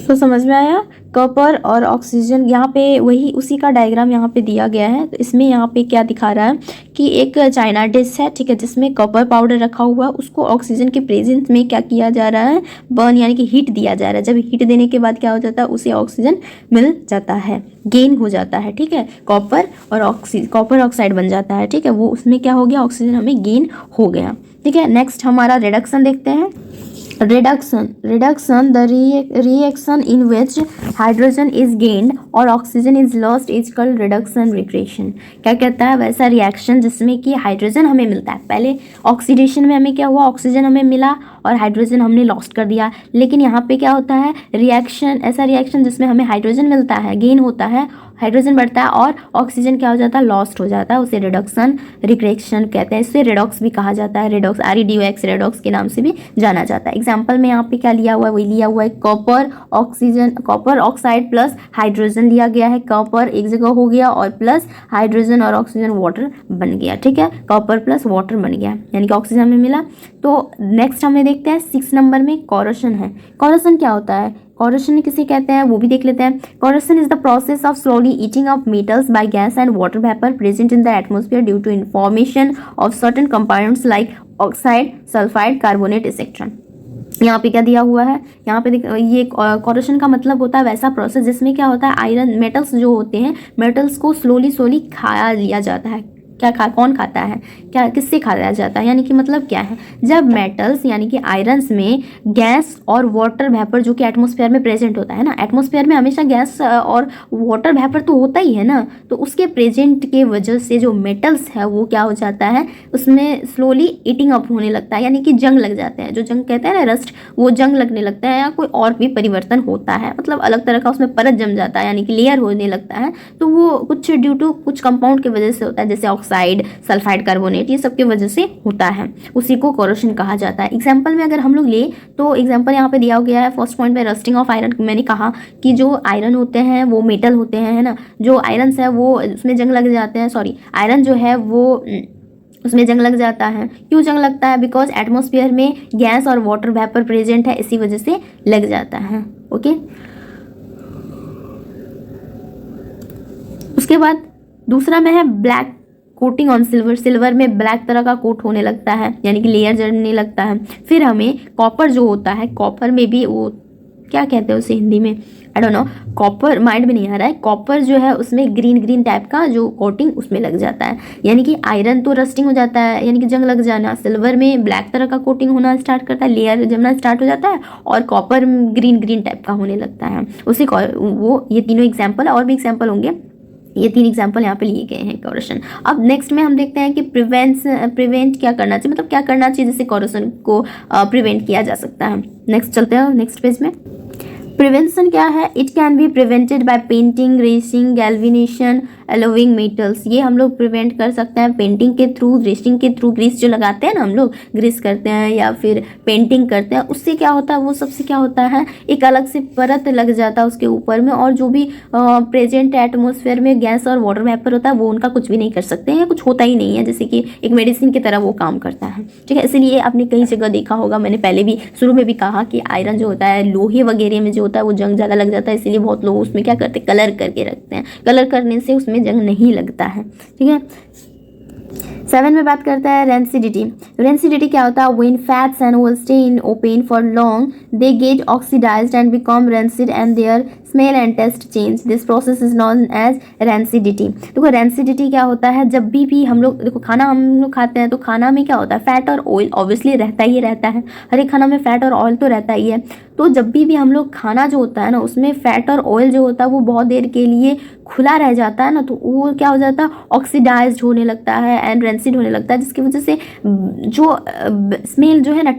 तो समझ में आया, कॉपर और ऑक्सीजन। यहाँ पे वही उसी का डायग्राम यहाँ पे दिया गया है। तो इसमें यहाँ पे क्या दिखा रहा है कि एक चाइना डिश है, ठीक है, जिसमें कॉपर पाउडर रखा हुआ, उसको ऑक्सीजन के प्रेजेंस में क्या किया जा रहा है, बर्न यानी कि हीट दिया जा रहा है। जब हीट देने के बाद क्या हो जाता है, उसे ऑक्सीजन मिल जाता है, गेन हो जाता है, ठीक है, कॉपर ऑक्साइड बन जाता है, ठीक है, वो उसमें क्या हो गया, ऑक्सीजन हमें गेन हो गया, ठीक है। नेक्स्ट हमारा रिडक्शन देखते हैं। Reduction, the reaction in which hydrogen is gained और oxygen is lost is called reduction regression. क्या कहता है, वैसा रिएक्शन जिसमें कि हाइड्रोजन हमें मिलता है, पहले ऑक्सीडेशन में हमें क्या हुआ, ऑक्सीजन हमें मिला और हाइड्रोजन हमने लॉस्ट कर दिया, लेकिन यहाँ पे क्या होता है, रिएक्शन, ऐसा रिएक्शन जिसमें हमें हाइड्रोजन मिलता है, गेन होता है, हाइड्रोजन बढ़ता है और ऑक्सीजन क्या हो जाता है, लॉस्ट हो जाता है, उसे रिडक्शन रिग्रेशन कहते हैं। इसे रेडॉक्स भी कहा जाता है, रेडॉक्स REDOX रेडॉक्स के नाम से भी जाना जाता है। एग्जाम्पल में यहाँ पे क्या लिया हुआ है, वही लिया हुआ है कॉपर ऑक्साइड प्लस हाइड्रोजन लिया गया है, कॉपर एक जगह हो गया और प्लस हाइड्रोजन और ऑक्सीजन वाटर बन गया, ठीक है, कॉपर प्लस वाटर बन गया, यानी कि ऑक्सीजन में मिला। तो नेक्स्ट हमें देखते हैं 6 नंबर में कॉरोशन है। कॉरोशन क्या होता है, कॉरोशन किसे कहते हैं वो भी देख लेते हैं। Corrosion is the process of slowly eating of metals by gas and water vapour present in the atmosphere due to formation of certain compounds like oxide, sulphide, carbonate etcetera. यहाँ पे क्या दिया हुआ है, यहाँ पे ये कॉरोशन का मतलब होता है वैसा प्रोसेस जिसमें क्या होता है, आयरन मेटल्स जो होते हैं, मेटल्स को स्लोली खाया लिया जाता है। कौन खाता है, क्या किससे खाया जाता है, यानी कि मतलब क्या है, जब मेटल्स यानी कि आयरन्स में गैस और वाटर वेपर जो कि एटमॉस्फेयर में प्रेजेंट होता है ना, एटमॉस्फेयर में हमेशा गैस और वाटर वेपर तो होता ही है ना, तो उसके प्रेजेंट के वजह से जो मेटल्स है वो क्या हो जाता है, उसमें स्लोली ईटिंग अप होने लगता है, यानी कि जंग लग जाते हैं, जो जंग कहते हैं ना रस्ट, वो जंग लगने लगता है या कोई और भी परिवर्तन होता है, मतलब अलग तरह का उसमें परत जम जाता है, यानी कि लेयर होने लगता है। तो वो कुछ ड्यू टू कुछ कंपाउंड की वजह से होता है, जैसे ऑक्साइड, सल्फाइड, कार्बोनेट, ये सब की वजह से होता है, उसी को कॉरोशन कहा जाता है। एग्जांपल में अगर हम लोग ले तो एग्जांपल यहाँ पे दिया गया है फर्स्ट पॉइंट में, रस्टिंग ऑफ आयरन। मैंने कहा कि जो आयरन होते हैं वो मेटल होते हैं, है ना, जो आयरन है वो उसमें जंग लग जाते हैं, आयरन जो है वो उसमें जंग लग जाता है। क्यों जंग लगता है, बिकॉज एटमॉस्फेयर में गैस और वाटर वेपर प्रेजेंट है, इसी वजह से लग जाता है। ओके, उसके बाद दूसरा में है black coating on silver. Silver में ब्लैक तरह का कोट होने लगता है, यानी कि लेयर जमने लगता है। फिर हमें कॉपर जो होता है, कॉपर में भी वो क्या कहते हैं उसे हिंदी में, I don't know, copper mind में नहीं आ रहा है, कॉपर जो है उसमें ग्रीन टाइप का जो कोटिंग उसमें लग जाता है, यानी कि आयरन तो रस्टिंग हो जाता है, यानी कि जंग लग जाना, सिल्वर में ब्लैक तरह का कोटिंग होना स्टार्ट करता है, लेयर जमना स्टार्ट हो जाता है, और कॉपर ग्रीन टाइप का होने लगता है। उसी वो ये तीनों एग्जाम्पल, और भी एग्जाम्पल होंगे, ये 3 एग्जाम्पल यहाँ पे लिए गए हैं कॉरोशन। अब नेक्स्ट में हम देखते हैं कि प्रिवेंट क्या करना चाहिए, मतलब क्या करना चाहिए जिससे कॉरोशन को प्रिवेंट किया जा सकता है। नेक्स्ट चलते हैं नेक्स्ट पेज में। प्रिवेंशन क्या है, it can be prevented by painting, greasing, galvanisation, alloying metals. ये हम लोग प्रिवेंट कर सकते हैं पेंटिंग के थ्रू, ग्रेसिंग के थ्रू। ग्रीस जो लगाते हैं ना हम लोग, ग्रीस करते हैं या फिर पेंटिंग करते हैं, उससे क्या होता है, वो सबसे क्या होता है, एक अलग से परत लग जाता है उसके ऊपर में, और जो भी प्रेजेंट एटमोसफेयर में गैस और वाटर वेपर होता है वो उनका कुछ भी नहीं कर सकते हैं, कुछ होता ही नहीं है, जैसे कि एक मेडिसिन की तरह वो काम करता है, ठीक है। इसलिए आपने कई जगह देखा होगा, मैंने पहले भी शुरू में भी कहा कि आयरन जो होता है, लोहे वगैरह में जो होता है वो जंग ज़्यादा लग जाता है, इसलिए बहुत लोग उसमें क्या करते हैं, कलर करके रखते हैं। कलर करने से उसमें जंग नहीं लगता है, ठीक है। 7 में बात करता है रेंसिडिटी। रेंसिडिटी क्या होता है, when fats and oil stay in open for long they get oxidized and become rancid and their smell and taste change. This process is known as rancidity. देखो रेंसिडिटी क्या होता है, जब भी हम लोग देखो खाना हम लोग खाते हैं तो खाना में क्या होता है, फैट और ऑयल ऑब्वियसली रहता ही रहता है, हर एक खाना में फैट और ऑयल तो रहता ही है। तो जब भी हम लोग खाना जो होता है ना, उसमें फैट और ऑयल जो होता है वो बहुत देर के लिए खुला रह जाता है ना, तो वो क्या हो जाता है, ऑक्सीडाइज्ड होने लगता है एंड रेंसिड होने लगता है, जिसकी वजह से जो स्मेल जो है ना,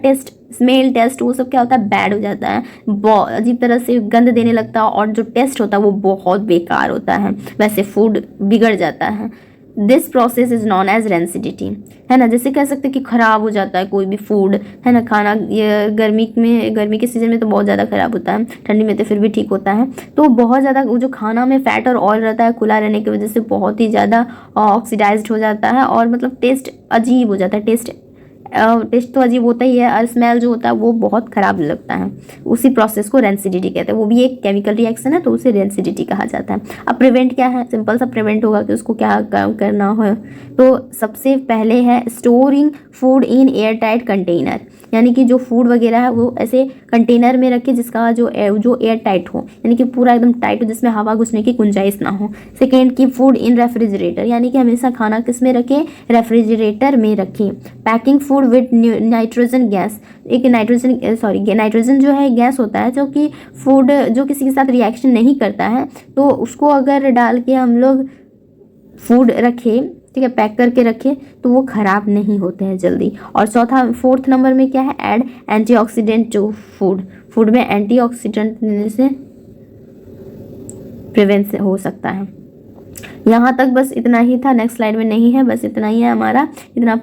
स्मेल टेस्ट वो सब क्या होता है, बैड हो जाता है, अजीब तरह से गंद देने लगता है, और जो टेस्ट होता है वो बहुत बेकार होता है, वैसे फूड बिगड़ जाता है। This process is known as rancidity, है ना, जैसे कह सकते हैं कि ख़राब हो जाता है कोई भी फूड, है ना, खाना। ये गर्मी के सीज़न में तो बहुत ज़्यादा ख़राब होता है, ठंडी में तो फिर भी ठीक होता है। तो बहुत ज़्यादा वो जो खाना में फैट और ऑयल रहता है, खुला रहने की वजह से बहुत ही ज़्यादा ऑक्सीडाइज्ड हो जाता है, और मतलब टेस्ट अजीब हो जाता है, टेस्ट तो अजीब होता ही है, और स्मेल जो होता है वो बहुत ख़राब लगता है। उसी प्रोसेस को रेंसिडिटी कहते हैं, वो भी एक केमिकल रिएक्शन है, तो उसे रेंसिडिटी कहा जाता है। अब प्रिवेंट क्या है, सिंपल सा प्रिवेंट होगा कि उसको क्या करना हो, तो सबसे पहले है storing food in air tight container, यानी कि जो फूड वगैरह है वो ऐसे कंटेनर में रखे जिसका जो एयर टाइट हो, यानी कि पूरा एकदम टाइट हो, जिसमें हवा घुसने की गुंजाइश ना हो। सेकेंड, की फूड इन रेफ्रिजरेटर, यानी कि हमेशा खाना किस में रखें, रेफ्रिजरेटर में रखें। Packing food food with nitrogen gas. एक नाइट्रोजन जो है गैस होता है जो कि फूड जो किसी के साथ रिएक्शन नहीं करता है, तो उसको अगर डाल के हम लोग फूड रखें, ठीक है, पैक करके रखें, तो वो ख़राब नहीं होते हैं जल्दी। और फोर्थ नंबर में क्या है, ऐड एंटीऑक्सीडेंट टू फूड में एंटीऑक्सीडेंट देने से प्रिवेंट हो सकता है। यहाँ तक बस इतना ही था, नेक्स्ट स्लाइड में नहीं है, बस इतना ही है हमारा, इतना